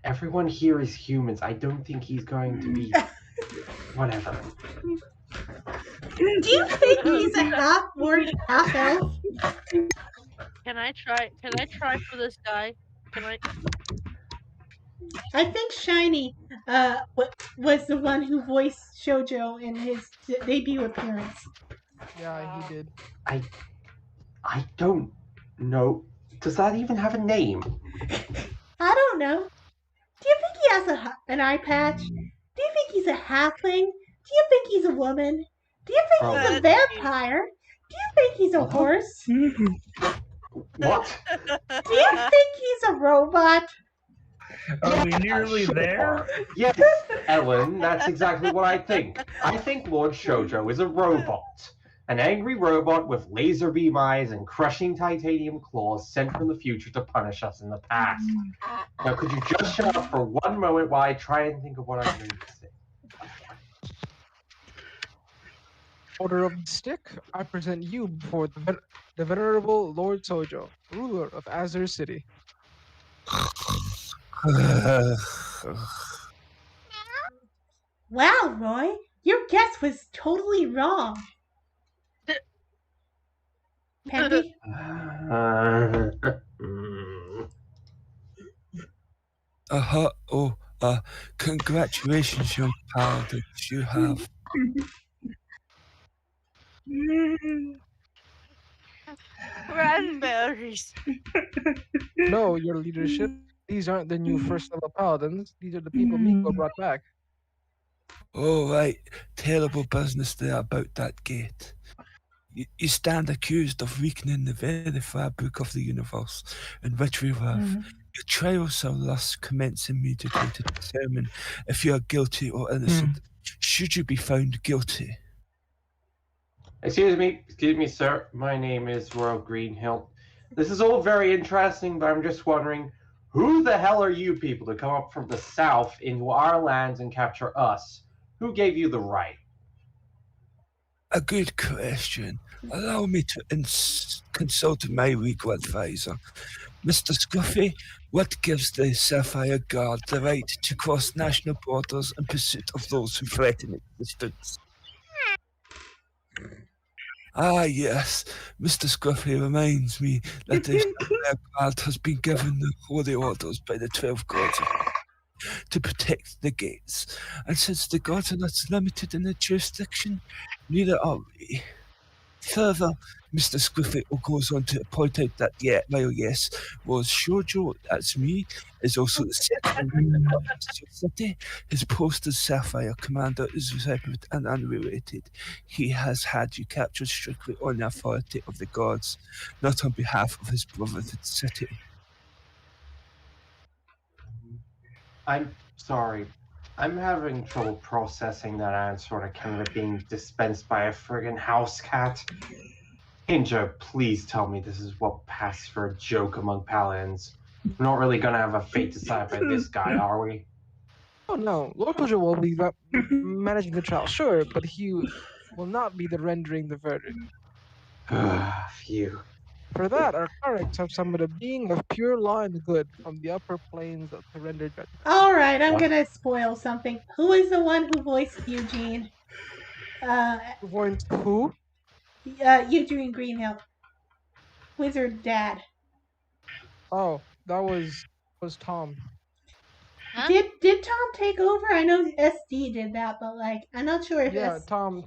Everyone here is humans. I don't think he's going to be... Whatever. Do you think he's a half orc, half elf? Can I try for this guy? Can I? I think Shiny was the one who voiced Shoujo in his debut appearance. Yeah, he did. I don't know. Does that even have a name? I don't know. Do you think he has an eye patch? Do you think he's a halfling? Do you think he's a woman? Do you think he's a vampire? Do you think he's a horse? What? Do you think he's a robot? Are we nearly there? Yes, Ellen, that's exactly what I think. I think Lord Shoujo is a robot. An angry robot with laser beam eyes and crushing titanium claws sent from the future to punish us in the past. Now, could you just shut up for one moment while I try and think of what I'm going to say? Order of the Stick, I present you before the venerable Lord Shoujo, ruler of Azure City. Wow, Roy, your guess was totally wrong. Panty? Congratulations, young Paladin. You have. Cranberries. No, your leadership. These aren't the new first level paladins. These are the people Miko brought back. Oh, right. Terrible business there about that gate. You stand accused of weakening the very fabric of the universe in which we live. Your trial shall thus commence immediately to determine if you are guilty or innocent. Should you be found guilty? Excuse me, sir. My name is Royal Greenhill. This is all very interesting, but I'm just wondering, who the hell are you people to come up from the south into our lands and capture us? Who gave you the right? A good question. Allow me to consult my legal advisor. Mr. Scruffy, what gives the Sapphire Guard the right to cross national borders in pursuit of those who threaten existence? Ah, yes. Mr. Scruffy reminds me that the Sapphire Guard has been given the holy orders by the 12 gods to protect the gates. And since the gods are not limited in their jurisdiction, neither are we. Further, Mr. Scruffy goes on to point out that, yes, was Shoujo, that's me, is also the second of the city. His post as Sapphire Commander is separate and unrelated. He has had you captured strictly on the authority of the gods, not on behalf of his beloved city. I'm sorry. I'm having trouble processing that answer on account of it being dispensed by a friggin' house cat. Ninja, please tell me this is what passes for a joke among paladins. We're not really gonna have a fate decided by this guy, are we? Oh no, Lord Shoujo will be managing the trial, sure, but he will not be the rendering the verdict. Phew. For that, our clerics have summoned a being of pure law and good from the upper planes to render judgment. Alright, I'm gonna spoil something. Who is the one who voiced Eugene? Who? Eugene Greenhill. Wizard Dad. Oh, that was Tom. Huh? Did Tom take over? I know SD did that, but like I'm not sure if Yeah, S. Tom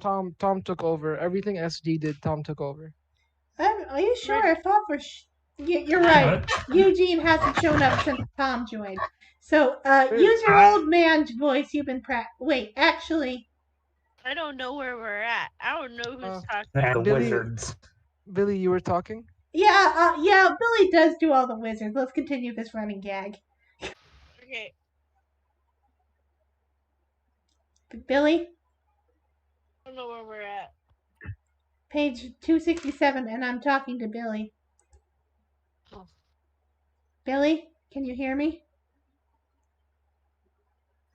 took over. Everything SD did, Tom took over. Are you sure? Where'd- I thought for. You're I- right. What? Eugene hasn't shown up since Tom joined. So Wait, use your old man voice. You've been Wait, actually, I don't know where we're at. I don't know who's Uh, talking. The Billy- wizards. Billy, you were talking? yeah. Billy does do all the wizards. Let's continue this running gag. Okay, Billy, I don't know where we're at. page 267, and I'm talking to Billy. Oh. Billy, can you hear me?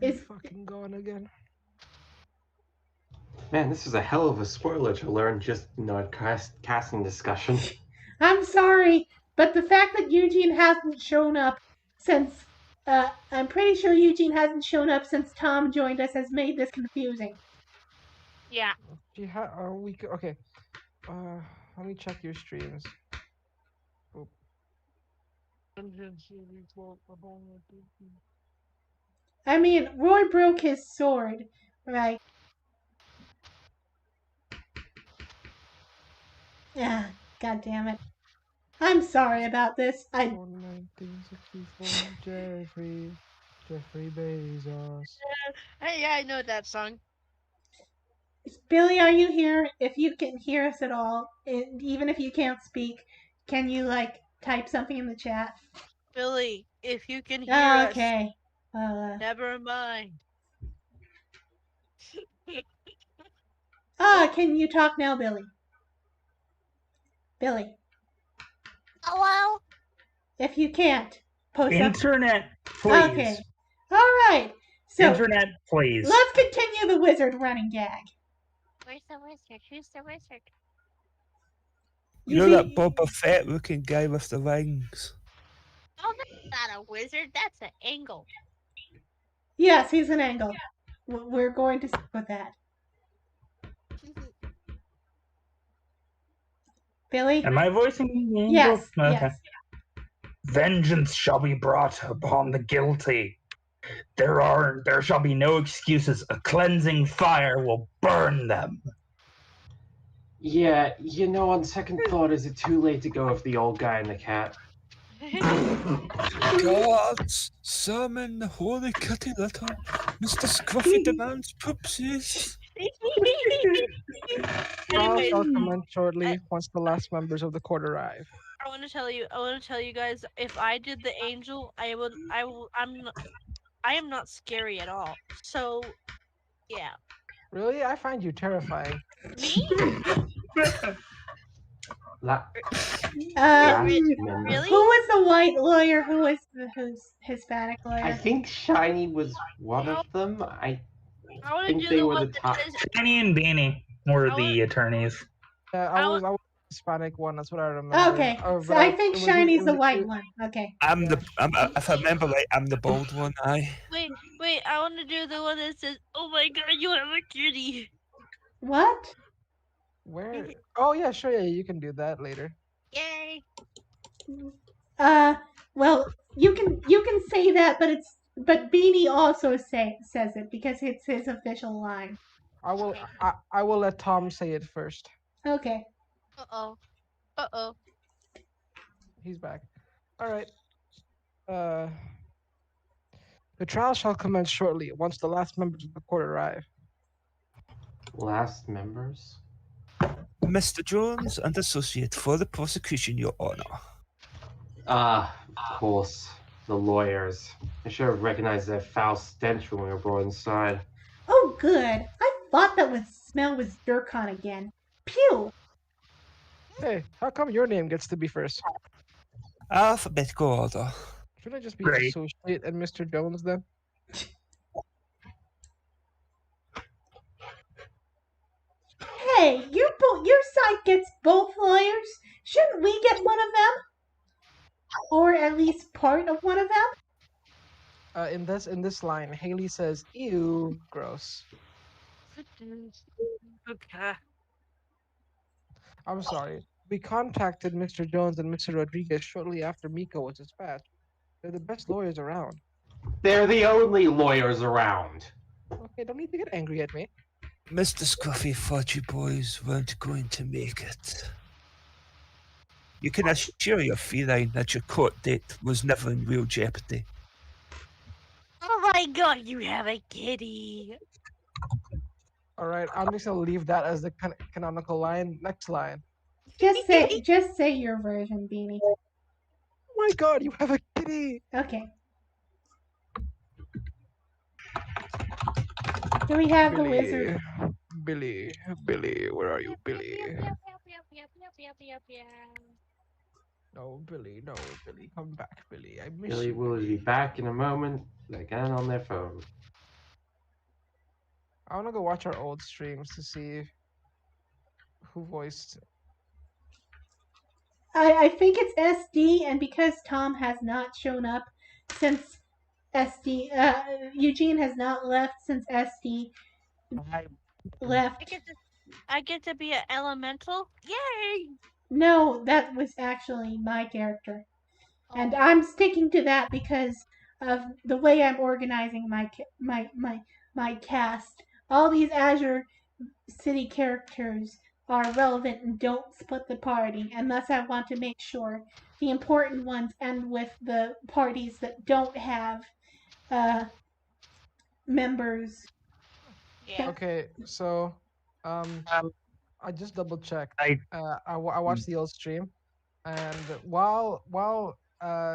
He's Is fucking gone again. Man, this is a hell of a spoiler to learn just casting discussion. I'm sorry, but the fact that Eugene hasn't shown up since I'm pretty sure Eugene hasn't shown up since Tom joined us has made this confusing. Yeah. Okay. Let me check your streams. I mean, Roy broke his sword, right? Ah, god damn it. I'm sorry about this. 1964, Jeffrey Bezos. Yeah, I know that song. Billy, are you here? If you can hear us at all, even if you can't speak, can you like type something in the chat? Billy, if you can hear us, Okay. never mind. Can you talk now, Billy? Billy, Hello? if you can't, post up. Internet, please. Okay. All right. So Internet, please. let's continue the wizard running gag. Where's the wizard? Who's the wizard? You know that Boba Fett looking guy with the rings? Oh, that's not a wizard. That's an angle. Yes, he's an angle. We're going to stick with that. Billy? Am I voicing the angel? Yes. Okay. Yes. Vengeance shall be brought upon the guilty. There shall be no excuses. A cleansing fire will burn them. Yeah, on second thought, is it too late to go with the old guy and the cat? Gods, summon the holy kitty litter. Mr. Scruffy demands poopsies. Trial Anyways, shall commence shortly once the last members of the court arrive. I want to tell you guys, if I did the angel, I am not scary at all. So, yeah. Really? I find you terrifying. Me? Uh, Really? Who was the white lawyer? Who was the Hispanic lawyer? I think Shiny was one of them. I I want to think do they the were one the that top. says, Danny and Beanie were I the attorneys. I was the Hispanic one. That's what I remember. Okay, Oh, so but I think it was- Shiny's it the was- white it- one. Okay. If I remember right, I'm the bold one, aye. wait, I want to do the one that says, oh my god, you have a kitty. What? Where? Oh yeah, sure. Yeah, you can do that later. Yay. Well, you can say that, but Beanie also says it because it's his official line. I will let Tom say it first. Okay. Uh-oh. Uh-oh. He's back. All right. The trial shall commence shortly once the last members of the court arrive. Last members? Mr. Jones and Associate for the prosecution, Your Honor. Ah, of course. The lawyers. I should have recognized that foul stench when we were brought inside. Oh, good. I thought that smell was Durkon again. Pew. Hey, how come your name gets to be first? Alphabetical order. Should I just be Great. Associate and Mr. Jones then? Hey, your side gets both lawyers. Shouldn't we get one of them? Or at least part of one of them? In this line, Haley says, "Ew, gross." Okay. I'm sorry. We contacted Mr. Jones and Mr. Rodriguez shortly after Miko was dispatched. They're the best lawyers around. They're the only lawyers around. Okay, don't need to get angry at me. Mr. Scruffy thought you boys weren't going to make it. You can assure your feline that your court date was never in real jeopardy. Oh my god, you have a kitty. All right, I'm just gonna leave that as the canonical line. Next line. Just say your version, Beanie. Oh my god, you have a kitty! Okay. Do we have the wizard? Billy, where are you, Billy? No, Billy, come back, Billy. I miss Billy you. will be back in a moment. Again on their phone. I wanna go watch our old streams to see who voiced. I think it's SD, and because Tom has not shown up since SD, Eugene has not left since SD left. I get to be an elemental? Yay! No, that was actually my character. And Oh. I'm sticking to that because of the way I'm organizing my cast. All these Azure City characters are relevant and don't split the party unless I want to make sure the important ones end with the parties that don't have members. Yeah. Okay, so I just double checked. I watched the old stream, and while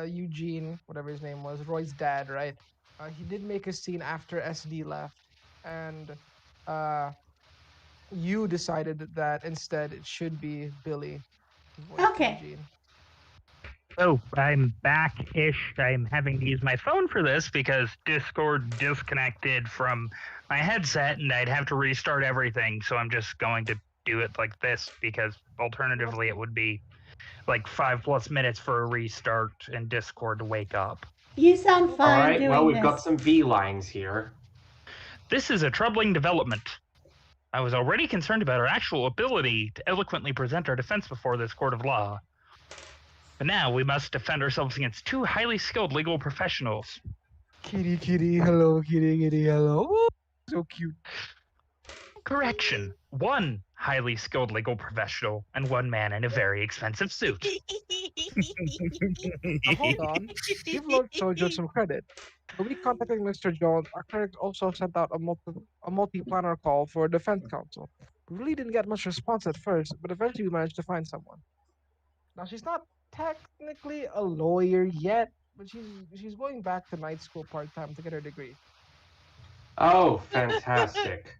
Eugene, whatever his name was, Roy's dad, right? He did make a scene after SD left, and you decided that instead it should be Billy. who voiced Okay. Eugene. Oh, I'm back-ish. I'm having to use my phone for this because Discord disconnected from my headset and I'd have to restart everything. So I'm just going to do it like this because alternatively it would be like 5+ minutes for a restart and Discord to wake up. You sound All fine right, doing well, we've this. got some V lines here. This is a troubling development. I was already concerned about our actual ability to eloquently present our defense before this court of law. But now we must defend ourselves against two highly skilled legal professionals. Kitty, hello, kitty, hello. Ooh, so cute. Correction. One highly skilled legal professional and one man in a very expensive suit. Now, hold on. Give Lord Sojo some credit. When we contacted Mr. Jones, our cleric also sent out a multi-planner call for a defense counsel. We really didn't get much response at first, but eventually we managed to find someone. Now, she's not technically a lawyer yet, but she's going back to night school part-time to get her degree. Oh, fantastic.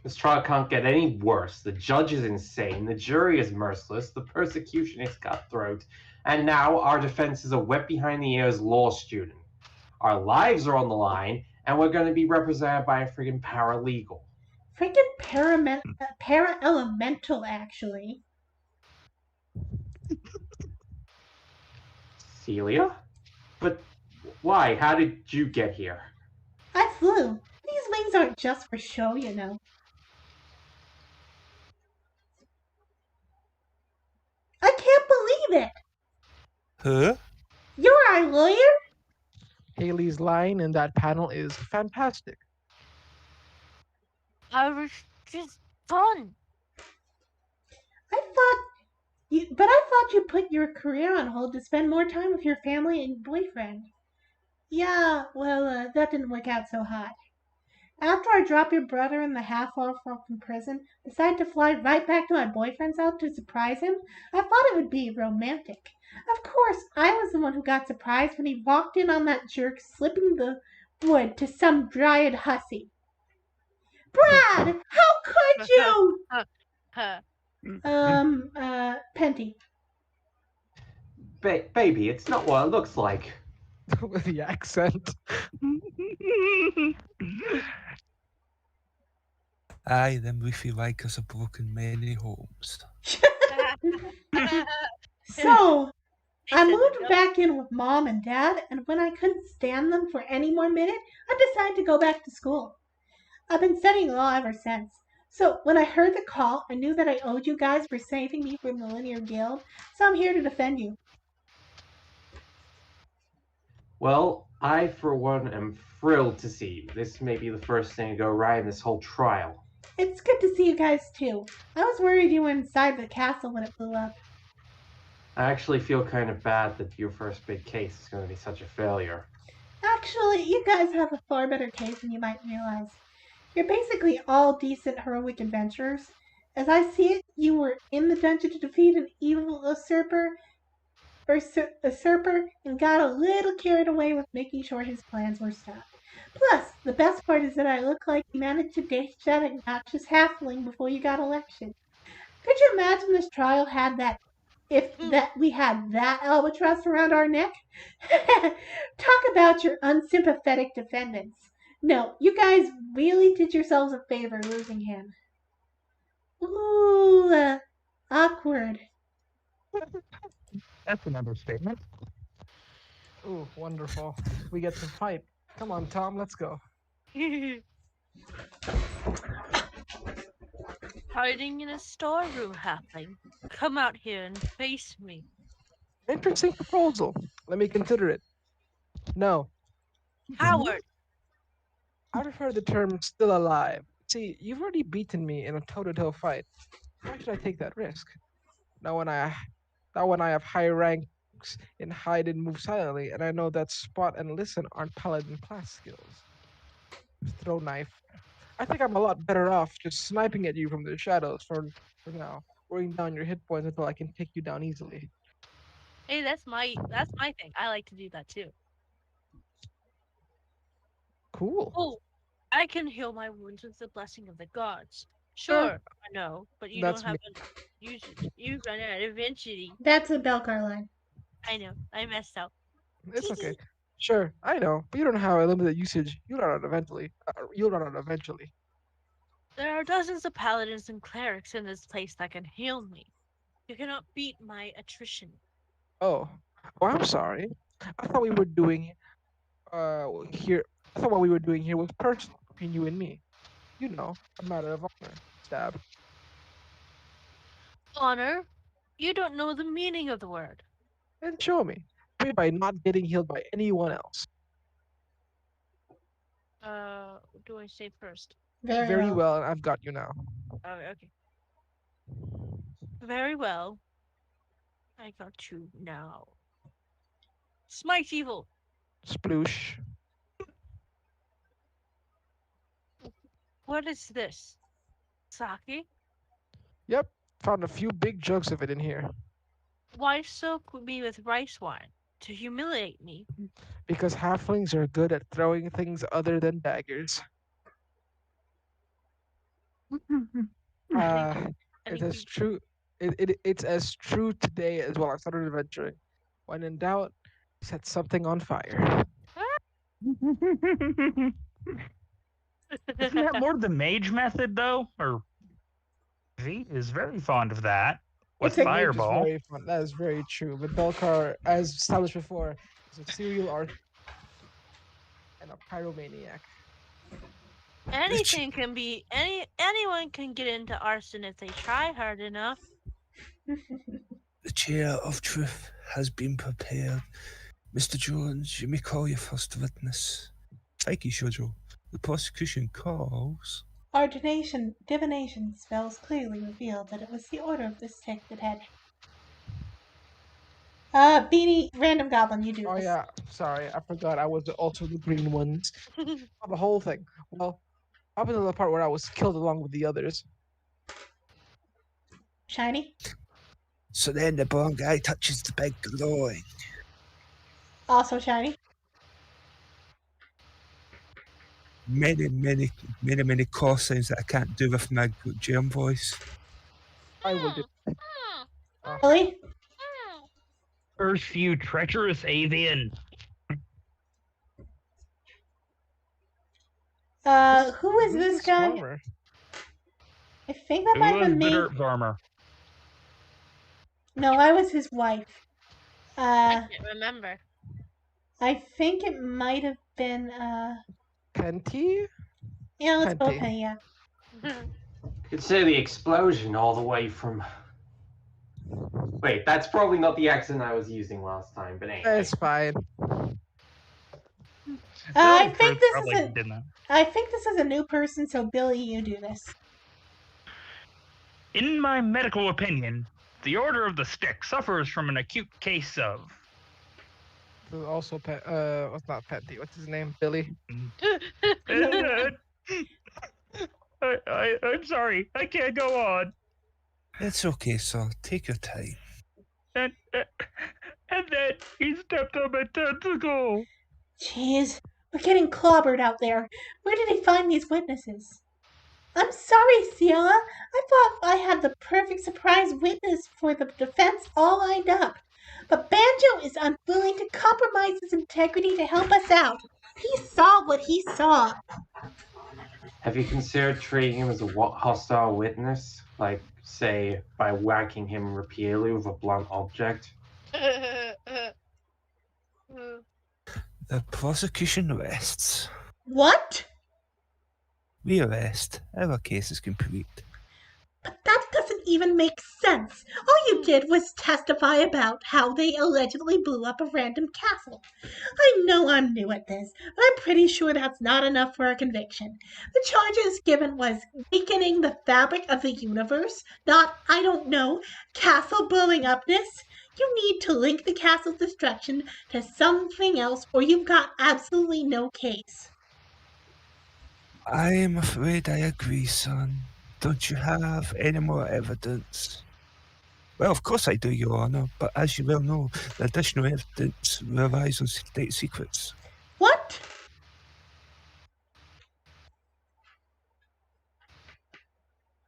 This trial can't get any worse. The judge is insane, the jury is merciless, the persecution is cutthroat, and now our defense is a wet behind the ears law student. Our lives are on the line, and we're going to be represented by a friggin' paralegal. Freaking para-elemental, actually. Celia? But why? How did you get here? I flew. These wings aren't just for show, you know. I can't believe it! Huh? You're our lawyer? Haley's line in that panel is fantastic. I was just fun. I thought you put your career on hold to spend more time with your family and boyfriend. Yeah, well, that didn't work out so hot. After I drop your brother in the half-hour from prison, decide to fly right back to my boyfriend's house to surprise him, I thought it would be romantic. Of course, I was the one who got surprised when he walked in on that jerk slipping the wood to some dryad hussy. Brad, how could you? Penty. Baby, it's not what it looks like. With the accent. Aye, them roofy rikers have broken many homes. So, I moved back in with Mom and Dad, and when I couldn't stand them for any more minute, I decided to go back to school. I've been studying law ever since, So, when I heard the call, I knew that I owed you guys for saving me from the Linear Guild, so I'm here to defend you. Well, I, for one, am thrilled to see you. This may be the first thing to go right in this whole trial. It's good to see you guys too. I was worried you were inside the castle when it blew up. I actually feel kind of bad that your first big case is going to be such a failure. Actually, you guys have a far better case than you might realize. You're basically all decent heroic adventurers. As I see it, you were in the dungeon to defeat an evil usurper and got a little carried away with making sure his plans were stopped. Plus, the best part is that I look like you managed to ditch that obnoxious halfling before you got elected. Could you imagine this trial had that if that we had that albatross around our neck? Talk about your unsympathetic defendants. No, you guys really did yourselves a favor losing him. Ooh, awkward. That's an understatement. Ooh, wonderful. We get to fight. Come on, Tom, let's go. Hiding in a storeroom, halfling. Come out here and face me. Interesting proposal. Let me consider it. No, Howard! I prefer the term still alive. See, you've already beaten me in a toe-to-toe fight. Why should I take that risk? Now when I have high ranks in hide and move silently, and I know that spot and listen aren't Paladin class skills. Throw knife. I think I'm a lot better off just sniping at you from the shadows for now, working down your hit points until I can take you down easily. Hey, that's my thing. I like to do that too. Cool. Oh, I can heal my wounds with the blessing of the gods. Sure, I know, but you That's don't have you run out eventually. That's a Belcar line. I know, I messed up. It's okay. Sure, I know, but you don't have a limited usage. You'll run out eventually. There are dozens of paladins and clerics in this place that can heal me. You cannot beat my attrition. Oh, I'm sorry. I thought we were doing here. I thought what we were doing here was personal between you and me. You know, a matter of honor. Stab. Honor? You don't know the meaning of the word. And show me. Maybe by not getting healed by anyone else. What do I say first? Very well, and I've got you now. Oh, okay. Very well. I got you now. Smite evil. Sploosh. What is this? Sake? Yep, found a few big jugs of it in here. Why soak me with rice wine? To humiliate me? Because halflings are good at throwing things other than daggers. It is true. It's as true today as when I started adventuring. When in doubt, set something on fire. Isn't that more the mage method, though? Or V is very fond of that with fireball. Very fun. That is very true. But Belcar, as established before, is a serial artist and a pyromaniac. Anything can be anyone can get into arson if they try hard enough. The chair of truth has been prepared. Mr. Jones, you may call your first witness. Thank you, Shoujo. The prosecution calls. Our divination spells clearly revealed that it was the order of this tick that had. Beanie, random goblin, you do Oh this. yeah, sorry, I forgot I was also the green ones. The whole thing. Well, up until the part where I was killed along with the others. Shiny? So then the brown guy touches the big glowing. Also shiny? Many call signs that I can't do with my germ voice. I will do. Really? Curse you, treacherous avian. Who is this guy? Farmer? I think that Who might have was been the me. dirt farmer? No, I was his wife. I can't remember. I think it might have been, Penty? yeah, let's go Penty. Penny, yeah. Could say the explosion all the way from. Wait, that's probably not the accent I was using last time, but anyway. It's fine. I Truth think this probably is a did not. I think this is a new person, so Billy, you do this. In my medical opinion, the Order of the Stick suffers from an acute case of. Also, what's not Petty? What's his name? Billy. I'm sorry, I can't go on. It's okay, sir. Take your time. And then he stepped on my tentacle. Jeez, we're getting clobbered out there. Where did he find these witnesses? I'm sorry, Ciela. I thought I had the perfect surprise witness for the defense all lined up. But Banjo is unwilling to compromise his integrity to help us out. He saw what he saw. Have you considered treating him as a hostile witness? Like, say, by whacking him repeatedly with a blunt object? The prosecution rests. What? We arrest. Our case is complete. But that doesn't even make sense. All you did was testify about how they allegedly blew up a random castle. I know I'm new at this, but I'm pretty sure that's not enough for a conviction. The charges given was weakening the fabric of the universe, not, I don't know, castle blowing upness. You need to link the castle's destruction to something else, or you've got absolutely no case. I am afraid I agree, son. Don't you have any more evidence? Well, of course I do, Your Honor, but as you well know, the additional evidence relies on state secrets. What?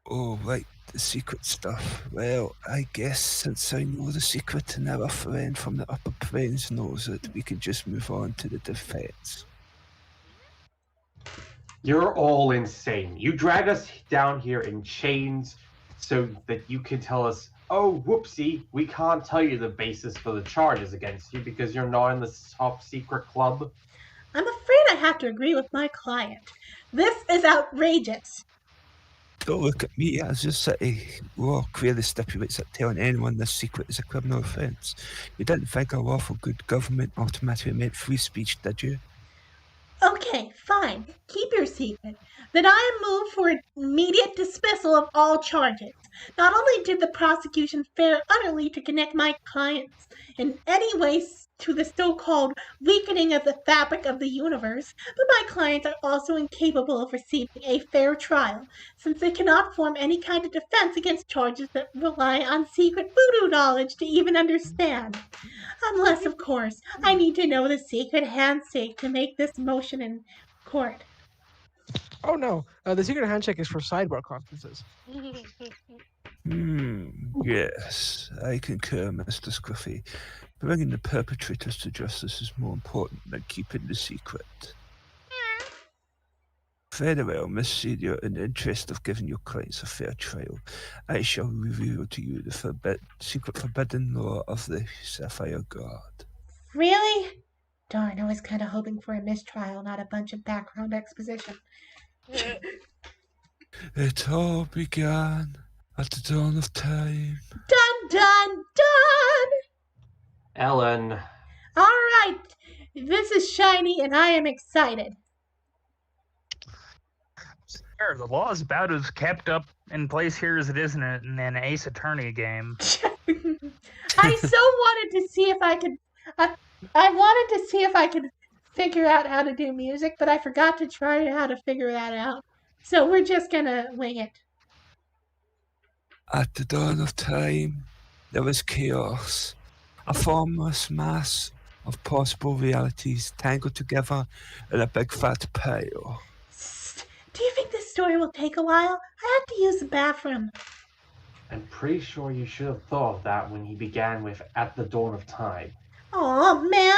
Oh, right, the secret stuff. Well, I guess since I know the secret and our friend from the upper plains knows it, we can just move on to the defense. You're all insane. You drag us down here in chains so that you can tell us, oh, whoopsie, we can't tell you the basis for the charges against you because you're not in the top secret club. I'm afraid I have to agree with my client. This is outrageous. Don't look at me, as your city law clearly stipulates that telling anyone this secret is a criminal offence. You didn't think a lawful good government automatically meant free speech, did you? Okay, fine. Keep your secret. Then I move for immediate dismissal of all charges. Not only did the prosecution fail utterly to connect my clients in any way to the so-called weakening of the fabric of the universe, but my clients are also incapable of receiving a fair trial, since they cannot form any kind of defense against charges that rely on secret voodoo knowledge to even understand. Unless, of course, I need to know the secret handshake to make this motion in court. Oh no, the secret handshake is for sidebar conferences. Yes, I concur, Mr. Scruffy. Bringing the perpetrators to justice is more important than keeping the secret. Very well, Miss Senior, in the interest of giving your clients a fair trial, I shall reveal to you the secret forbidden law of the Sapphire God. Really? Darn, I was kind of hoping for a mistrial, not a bunch of background exposition. It all began at the dawn of time. Dun, dun, dun! Ellen. All right, this is shiny and I am excited. Sure, the law is about as kept up in place here as it is in an Ace Attorney game. I so wanted to see if I could. I wanted to see if I could figure out how to do music, but I forgot to try how to figure that out. So we're just gonna wing it. At the dawn of time, there was chaos, a formless mass of possible realities tangled together in a big fat pile. Do you think this story will take a while? I have to use the bathroom. I'm pretty sure you should have thought of that when he began with At the Dawn of Time. Aw, man.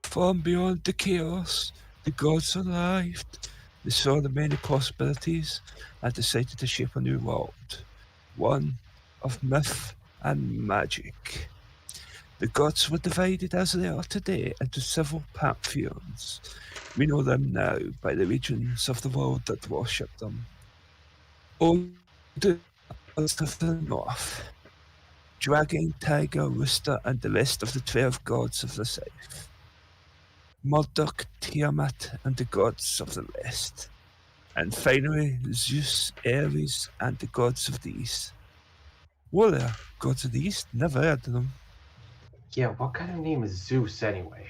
From beyond the chaos, the gods arrived. They saw the many possibilities and decided to shape a new world, one of myth and magic. The gods were divided as they are today into several pantheons. We know them now by the regions of the world that worship them. All the gods of the north, dragon, tiger, rooster, and the rest of the 12 gods of the south. Marduk, Tiamat, and the gods of the west. And finally, Zeus, Ares, and the gods of the east. Warrior, gods of the east? Never heard of them. Yeah, what kind of name is Zeus anyway?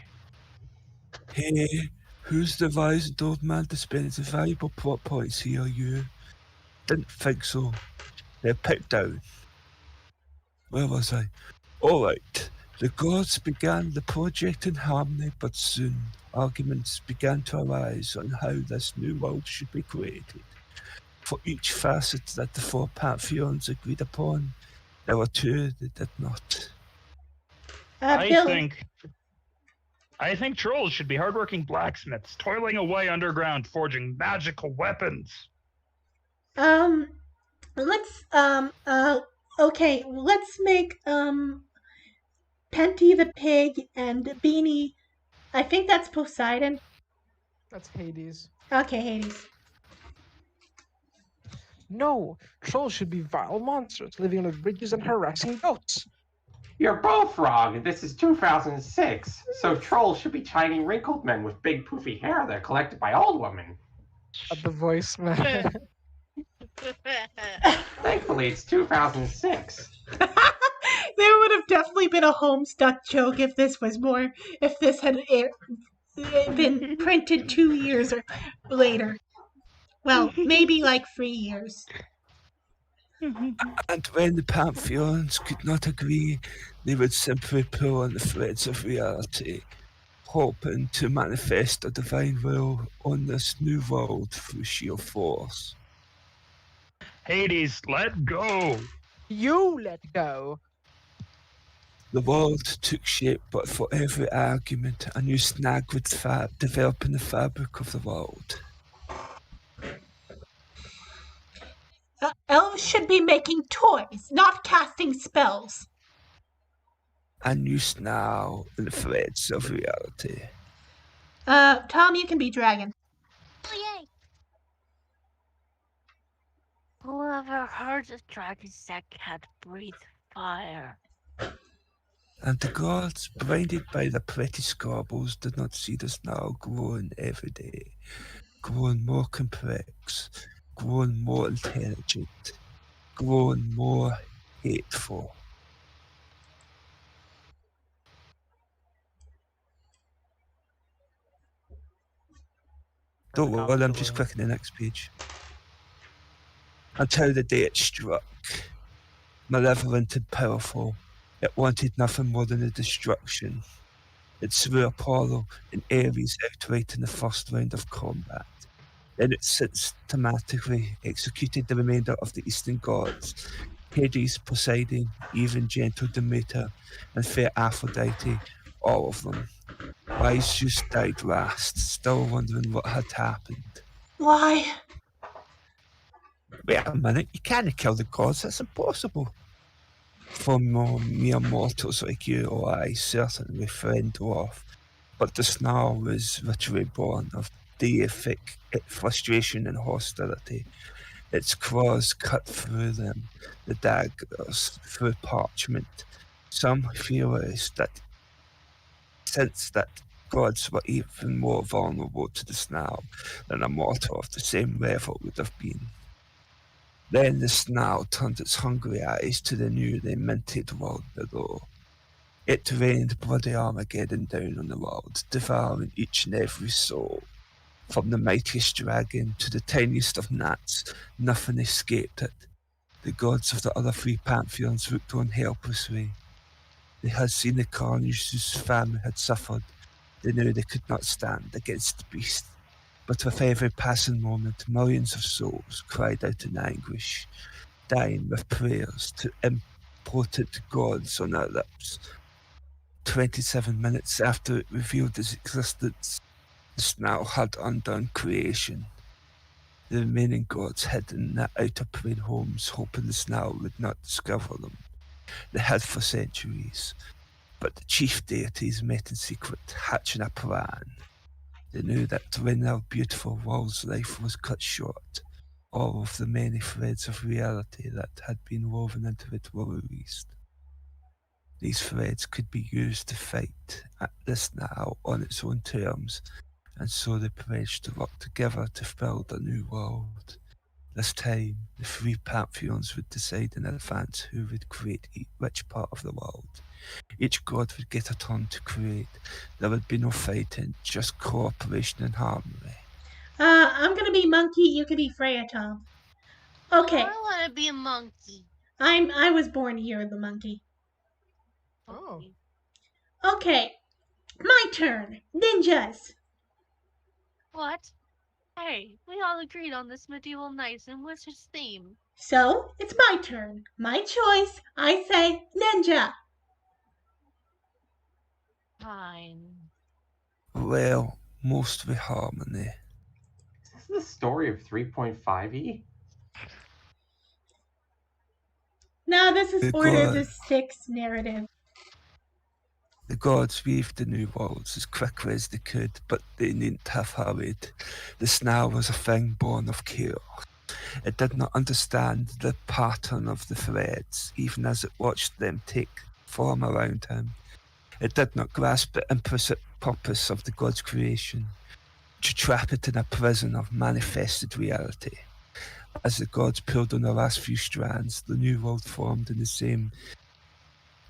Hey, who's the wise and old man that spends the valuable plot points here, you? Didn't think so. They're put down. Where was I? Alright. The gods began the project in harmony, but soon arguments began to arise on how this new world should be created. For each facet that the four pantheons agreed upon, there were two that did not. Bill, I think trolls should be hardworking blacksmiths, toiling away underground, forging magical weapons. let's okay, let's make Penty the pig and Beanie. I think that's Poseidon. That's Hades. Okay, Hades. No, trolls should be vile monsters living on the bridges and harassing goats. You're both wrong. This is 2006, so trolls should be tiny wrinkled men with big poofy hair that are collected by old women. At the voice, man. Thankfully, it's 2006. There would have definitely been a Homestuck joke if this had been printed 2 years or later. Well, maybe like 3 years. And when the pantheons could not agree, they would simply pull on the threads of reality, hoping to manifest a divine will on this new world through sheer force. Hades, let go! You let go. The world took shape, but for every argument, a new snag would develop in the fabric of the world. Elves should be making toys, not casting spells. A new snarl in the threads of reality. Tom, you can be dragon. Oh, yay! Whoever heard of dragons that can't breathe fire? And the gods, blinded by the pretty squabbles, did not see the snarl growing every day, growing more complex, growing more intelligent, growing more hateful. Don't worry, I'm just clicking the next page. Until the day it struck. Malevolent and powerful, it wanted nothing more than the destruction. It slew Apollo and Ares outright in the first round of combat. Then it systematically executed the remainder of the eastern gods, Hades, Poseidon, even gentle Demeter, and fair Aphrodite, all of them. Wise Zeus died last, still wondering what had happened. Why? Wait a minute, you can't kill the gods, that's impossible. For mere mortals like you or I, certainly friend off. But the snarl was literally born of deific frustration and hostility. Its claws cut through them, the daggers through parchment. Some theorized that since that gods were even more vulnerable to the snarl than a mortal of the same level would have been. Then the snarl turned its hungry eyes to the newly minted world below. It rained bloody Armageddon down on the world, devouring each and every soul. From the mightiest dragon to the tiniest of gnats, nothing escaped it. The gods of the other three pantheons looked on helplessly. They had seen the carnage whose family had suffered. They knew they could not stand against the beast. But with every passing moment, millions of souls cried out in anguish, dying with prayers to impotent gods on their lips. 27 minutes after it revealed its existence, the snarl had undone creation. The remaining gods hid in their outer plane homes, hoping the snarl would not discover them. They had for centuries, but the chief deities met in secret, hatching a plan. They knew that when their beautiful world's life was cut short, all of the many threads of reality that had been woven into it were released. These threads could be used to fight at this now on its own terms, and so they pledged to work together to build a new world. This time, the three pantheons would decide in advance who would create which part of the world. Each god would get a turn to create. There would be no fighting, just cooperation and harmony. I'm gonna be monkey. You can be Freya, Tom. Okay, I want to be a monkey. I was born here, the monkey. Oh. Okay, my turn. Ninjas. What? Hey, we all agreed on this medieval knights and wizards theme. So it's my turn. My choice. I say ninja. Fine. Well, mostly harmony. Is this the story of 3.5e? No, this is The Order god. the Sixth narrative. The gods weaved the new worlds as quickly as they could, but they needn't have hurried. The snail was a thing born of chaos. It did not understand the pattern of the threads, even as it watched them take form around him. It did not grasp the implicit purpose of the god's creation, to trap it in a prison of manifested reality. As the gods pulled on the last few strands, the new world formed in the same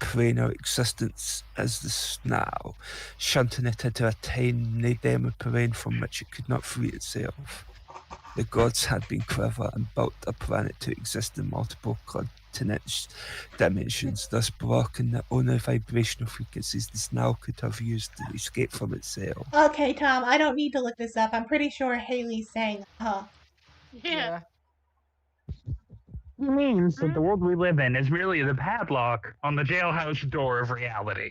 perennial existence as the snail, shunting it into a tiny demi-plane from which it could not free itself. The gods had been clever and built a planet to exist in multiple continents dimensions, thus blocking the only vibrational frequencies the snail could have used to escape from itself. Okay, Tom, I don't need to look this up. I'm pretty sure Haley's saying, Yeah. He means that the world we live in is merely the padlock on the jailhouse door of reality.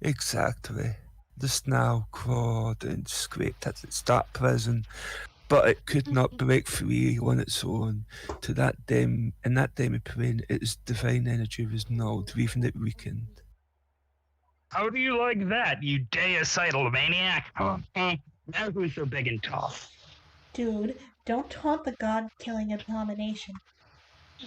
Exactly. The snail clawed and scraped at its dark prison, but it could not break free on its own. In that demi-plane, its divine energy was nulled, leaving it weakened. How do you like that, you deicidal maniac? Now who's so big and tough? dude, don't taunt the god-killing abomination.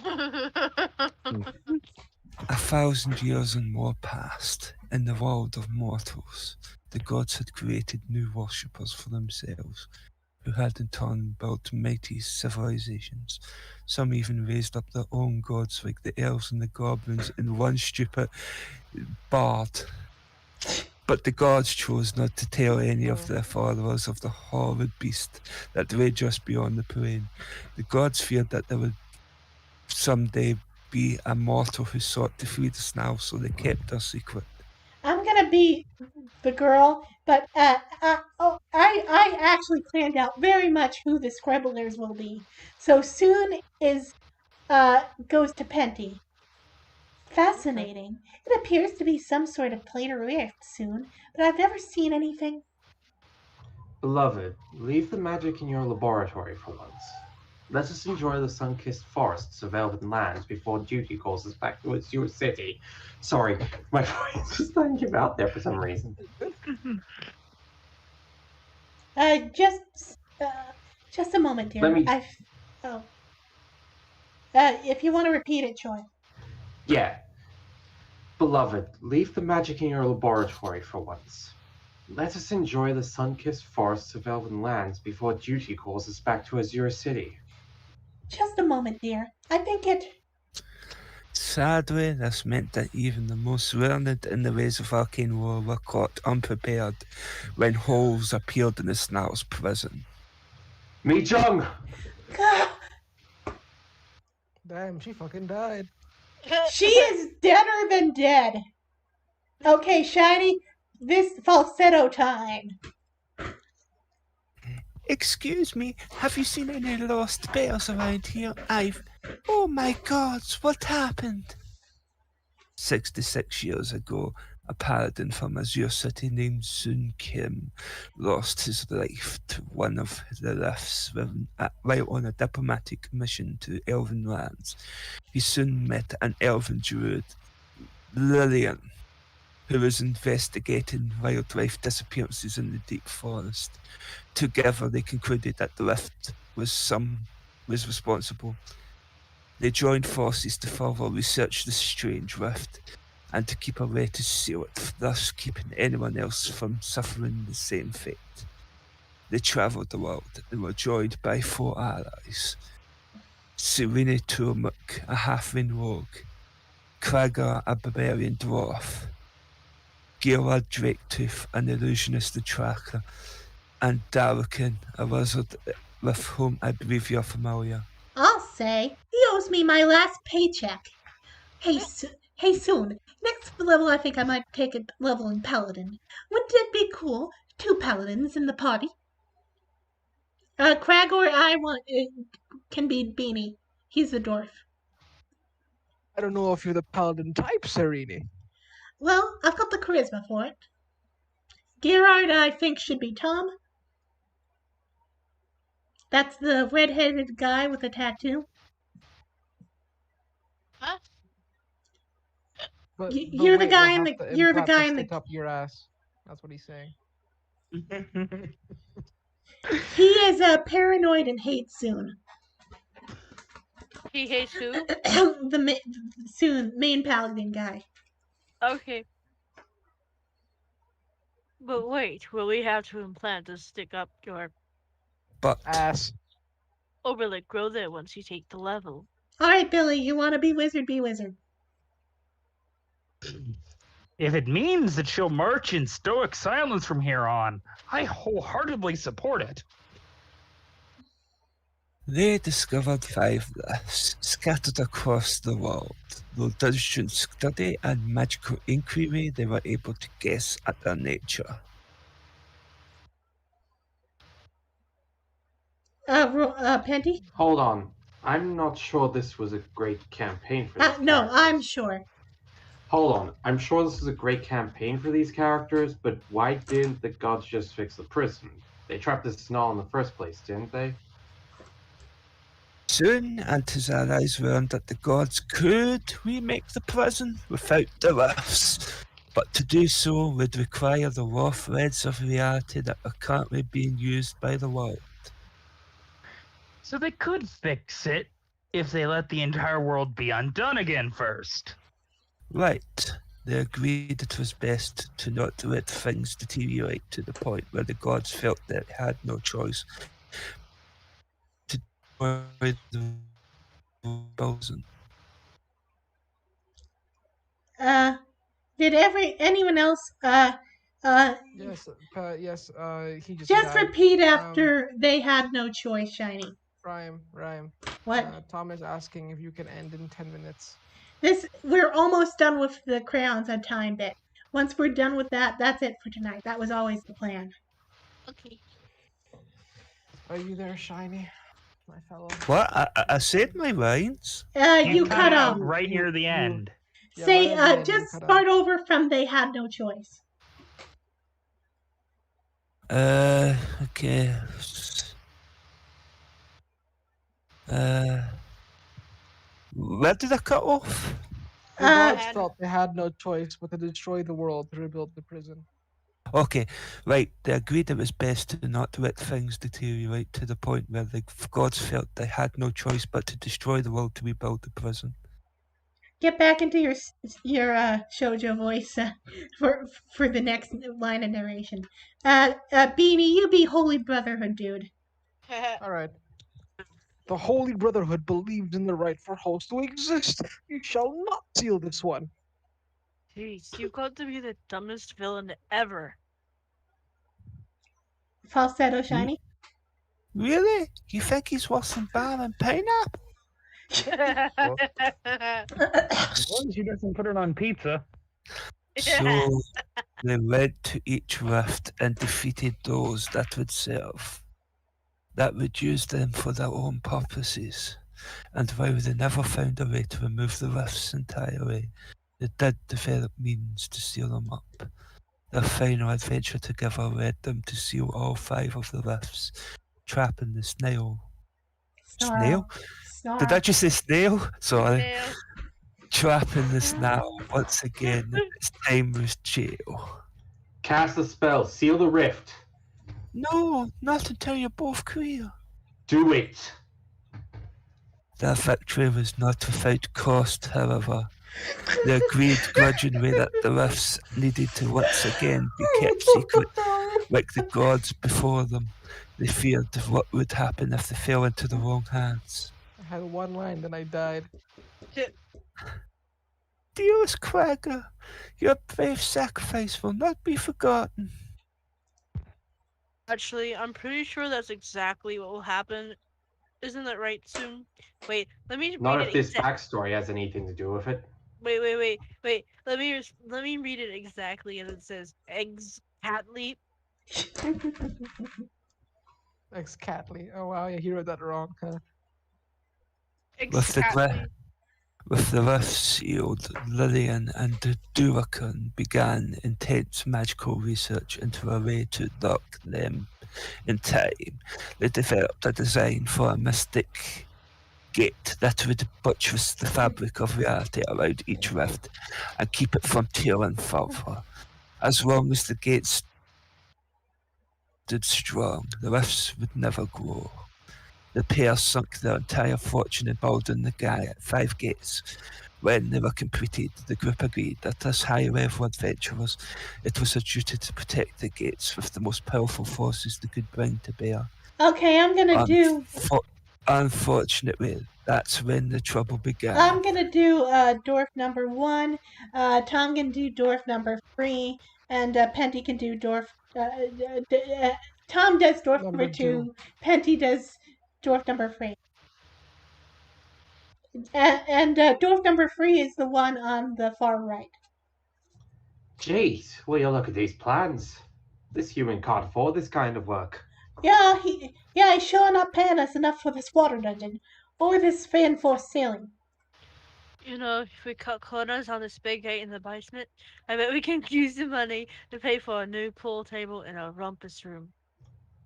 1,000 years and more passed. In the world of mortals, the gods had created new worshippers for themselves, who had in turn built mighty civilizations. Some even raised up their own gods like the elves and the goblins and one stupid bard. But the gods chose not to tell any of their followers of the horrid beast that lay just beyond the plain. The gods feared that there would someday be a mortal who sought to free the snail, so they kept their secret. I'm gonna be the girl, but I actually planned out very much who the Scribblers will be. So soon is goes to Penty. Fascinating. It appears to be some sort of planar rift soon, but I've never seen anything. Beloved, leave the magic in your laboratory for once. Let us enjoy the sun-kissed forests of elven lands before duty calls us back towards your city. Sorry, my voice just didn't give out there for some reason. Just a moment, dear. Let me- If you want to repeat it, Choi. Yeah. Beloved, leave the magic in your laboratory for once. Let us enjoy the sun-kissed forests of elven lands before duty calls us back to Azure City. Just a moment, dear. I think it. Sadly, this meant that even the most learned in the ways of arcane war were caught unprepared when holes appeared in the snail's prison. Mi Jung! Damn, she fucking died. She is deader than dead. Okay, Shiny, this falsetto time. Excuse me, have you seen any lost bears around here? Oh my gods, what happened? 66 years ago, a paladin from Azure City named Sun Kim lost his life to one of the rifts while on a diplomatic mission to elven lands. He soon met an elven druid, Lillian, who was investigating wildlife disappearances in the deep forest. Together they concluded that the rift was some was responsible. They joined forces to further research the strange rift and to keep a way to seal it, thus keeping anyone else from suffering the same fate. They travelled the world and were joined by 4 allies. Serena Turmuk, a halfling rogue, Kragar, a barbarian dwarf, Gerard Draketooth, an illusionist and tracker, and Darukin, a wizard with whom I believe you're familiar. I'll say, he owes me my last paycheck. Hey, Soon, next level I think I might take a level in Paladin. Wouldn't it be cool? 2 Paladins in the party. Crag or I can be Beanie. He's the dwarf. I don't know if you're the paladin type, Serene. Well, I've got the charisma for it. Gerard, I think, should be Tom. That's the red-headed guy with a tattoo. Huh? But You're the wait, guy we'll in have the. to You're the implant guy this in stick the. up your ass. That's what he's saying. He is paranoid and hates Soon. He hates who? the Soon main Paladin guy. Okay. But wait, will we have to implant a stick up your... But Ass. Or will it grow there once you take the level? All right, Billy, you want to be wizard? Be wizard. If it means that she'll march in stoic silence from here on, I wholeheartedly support it. they discovered 5 rifts scattered across the world. Through dungeon study and magical inquiry, they were able to guess at their nature. Penty? Hold on. I'm not sure this was a great campaign for these No, characters. I'm sure. Hold on. I'm sure this is a great campaign for these characters, but why didn't the gods just fix the prison? They trapped the Snarl in the first place, didn't they? Soon, and his allies learned that the gods could remake the prison without the rifts, but to do so would require the raw threads of reality that are currently being used by the world. So they could fix it if they let the entire world be undone again first. Right. They agreed it was best to not let things deteriorate to the point where the gods felt they had no choice to destroy the building. Did anyone else Yes, yes. He just just died. repeat after they had no choice, Shiny? Rhyme. What? Tom is asking if you can end in 10 minutes. We're almost done with the crayons on time bit. Once we're done with that, that's it for tonight. That was always the plan. Okay. Are you there, Shiny, my fellow? What? I said my lines. You cut out off. right near the end. Yeah, Say, right at the end, you just cut start over from they had no choice. Okay. Where did I cut off? The gods And- felt they had no choice but to destroy the world to rebuild the prison. Okay, right. They agreed it was best to not let things deteriorate to the point where the gods felt they had no choice but to destroy the world to rebuild the prison. Get back into your shoujo voice for the next line of narration. Beanie, you be Holy Brotherhood, dude. All right. The Holy Brotherhood believes in the right for hosts to exist. You shall not seal this one. Jeez, you've got to be the dumbest villain ever. Falsetto, Shiny. Really? You think he's worse than Bam and Pineapple? As long as he doesn't put it on pizza. So they went to each rift and defeated those that would serve, that would use them for their own purposes. And while they never found a way to remove the rifts entirely, they did develop means to seal them up. Their final adventure together led them to seal all 5 of the rifts, trapping the snail. Snail? Snarl. Did I just say snail? Sorry. Nail. Trapping the snail once again in its timeless jail. Cast a spell. Seal the rift. No, not until you're both clear. Do it. Their victory was not without cost, however. They agreed grudgingly that the rifts needed to once again be kept secret, like the gods before them. They feared what would happen if they fell into the wrong hands. I had one line, then I died. Dearest Cragger, your brave sacrifice will not be forgotten. Actually, I'm pretty sure that's exactly what will happen. Isn't that right, Soon? Wait, let me Not read if it this backstory has anything to do with it. Wait. Let me read it exactly as it says. Exactly. Ex-Catley. Oh wow, yeah, he wrote that wrong. Huh? Exactly. With the rifts sealed, Lillian and Durakan began intense magical research into a way to lock them in time. They developed a design for a mystic gate that would buttress the fabric of reality around each rift and keep it from tearing further. As long as the gates stood strong, the rifts would never grow. The pair sunk their entire fortune in building the 5 gates. When they were completed, the group agreed that as high-level adventurers, it was their duty to protect the gates with the most powerful forces they could bring to bear. Okay, I'm gonna do. Unfortunately, that's when the trouble began. I'm gonna do dwarf number 1. Tom can do dwarf number 3, and Penty can do dwarf. Tom does dwarf number 2. Penty does dwarf number 3. And dwarf number 3 is the one on the far right. Jeez, will you look at these plans? This human can't afford this kind of work. Yeah, he's sure not paying us enough for this water dungeon or this fan force sailing. You know, if we cut corners on this big gate in the basement, I bet we can use the money to pay for a new pool table in a rumpus room.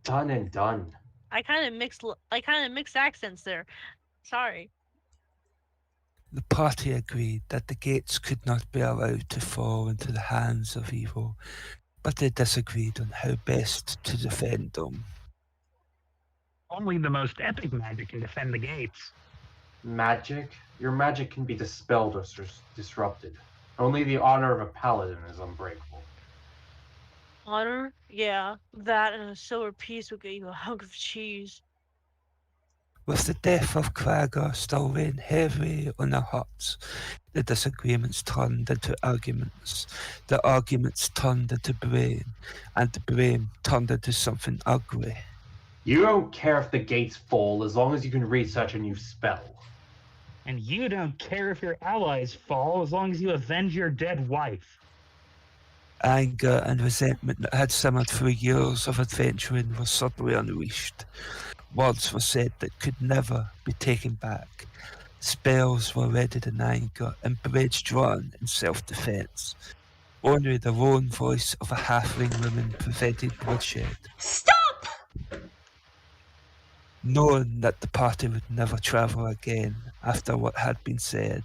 Done and done. I kind of mixed accents there. Sorry. The party agreed that the gates could not be allowed to fall into the hands of evil, but they disagreed on how best to defend them. Only the most epic magic can defend the gates. Magic? Your magic can be dispelled or disrupted. Only the honor of a paladin is unbreakable. Honor? Yeah, that and a silver piece will get you a hunk of cheese. With the death of Cragger still weighing heavily on their hearts, the disagreements turned into arguments. The arguments turned into blame, and the blame turned into something ugly. You don't care if the gates fall as long as you can research a new spell. And you don't care if your allies fall as long as you avenge your dead wife. Anger and resentment that had simmered through years of adventuring were suddenly unleashed. Words were said that could never be taken back. Spells were readied in anger and blades drawn in self-defense. Only the lone voice of a halfling woman prevented bloodshed. Stop! Knowing that the party would never travel again after what had been said,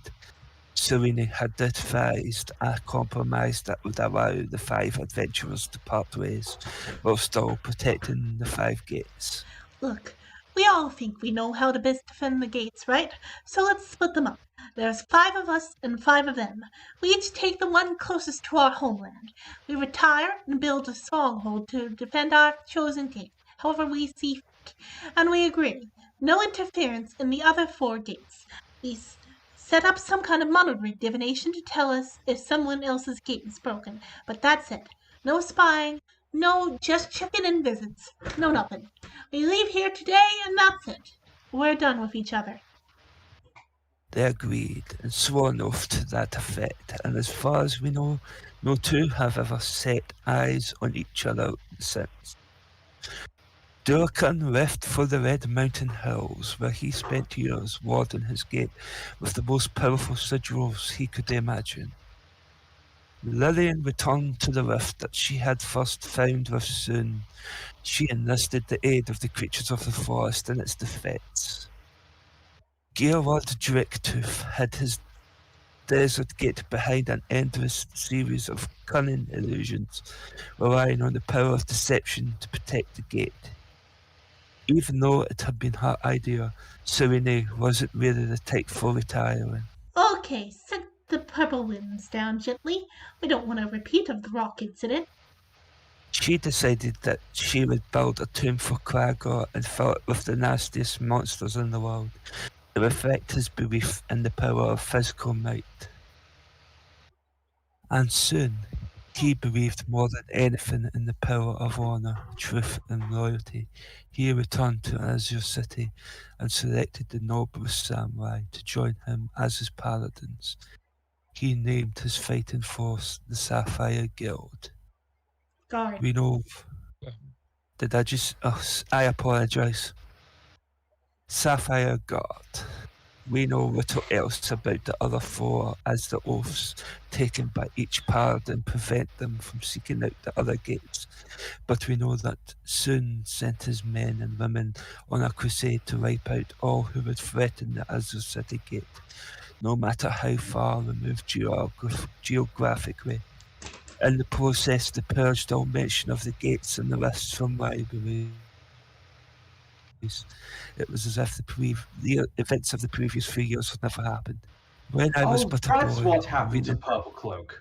Serena had devised a compromise that would allow the 5 adventurers to part ways while still protecting the 5 gates. Look, we all think we know how to best defend the gates, right? So let's split them up. There's 5 of us and 5 of them. We each take the one closest to our homeland. We retire and build a stronghold to defend our chosen gate, however we see fit. And we agree, no interference in the other 4 gates. We set up some kind of monitoring divination to tell us if someone else's gate is broken. But that's it. No spying. No, just chicken-in visits. No nothing. We leave here today and that's it. We're done with each other. They agreed and swore an oath to that effect, and as far as we know, no 2 have ever set eyes on each other since. Durkan left for the Red Mountain Hills, where he spent years warding his gate with the most powerful sigils he could imagine. Lillian returned to the rift that she had first found with Soon. She enlisted the aid of the creatures of the forest in its defense. Gearward Dricktooth hid his desert gate behind an endless series of cunning illusions, relying on the power of deception to protect the gate. Even though it had been her idea, Serene wasn't really the type for retiring. Okay, set the purple winds down gently. We don't want a repeat of the rock incident. She decided that she would build a tomb for Cragor and fill it with the nastiest monsters in the world to reflect his belief in the power of physical might. And soon, he believed more than anything in the power of honor, truth, and loyalty. He returned to Azure City and selected the noblest samurai to join him as his paladins. He named his fighting force the Sapphire Guild. Guard. We know. Did I just? Oh, I apologize. Sapphire Guard. We know little else about the other four, as the oaths taken by each paladin prevent them from seeking out the other gates. But we know that Sun sent his men and women on a crusade to wipe out all who would threaten the Azure City gate, no matter how far removed geographically. In the process, they purged all mention of the gates and the lists from libraries. It was as if the events of the previous 3 years had never happened. When I was but a boy, That's what happened to reading, Purple Cloak.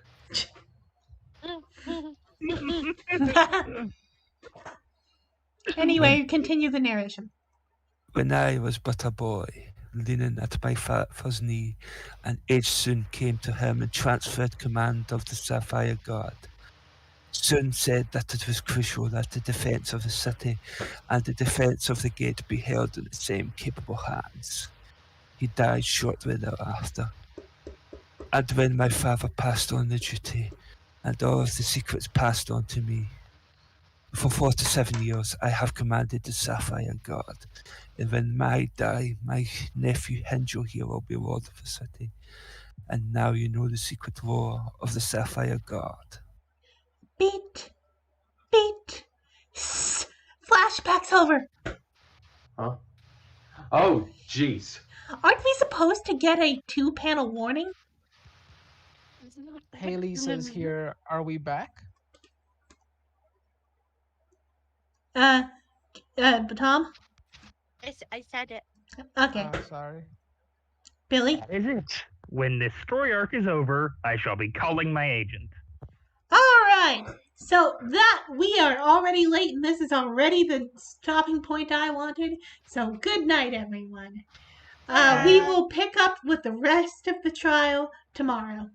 Anyway, continue the narration. when I was but a boy, leaning at my father's knee, an age soon came to him and transferred command of the Sapphire Guard. Soon said that it was crucial that the defence of the city and the defence of the gate be held in the same capable hands. He died shortly thereafter. And when my father passed on the duty, and all of the secrets passed on to me, for 47 years I have commanded the Sapphire Guard, and when I die, my nephew Hindjo here will be Lord of the city. And now you know the secret lore of the Sapphire Guard. Beat. Beat. Sss. Flashback's over. Huh? Oh, jeez. Aren't we supposed to get a 2-panel warning? Haley says here, are we back? Tom? I said it. Okay. Sorry. Billy? That is it. When this story arc is over, I shall be calling my agent. All right. So that we are already late, and this is already the stopping point I wanted. So good night, everyone. We will pick up with the rest of the trial tomorrow.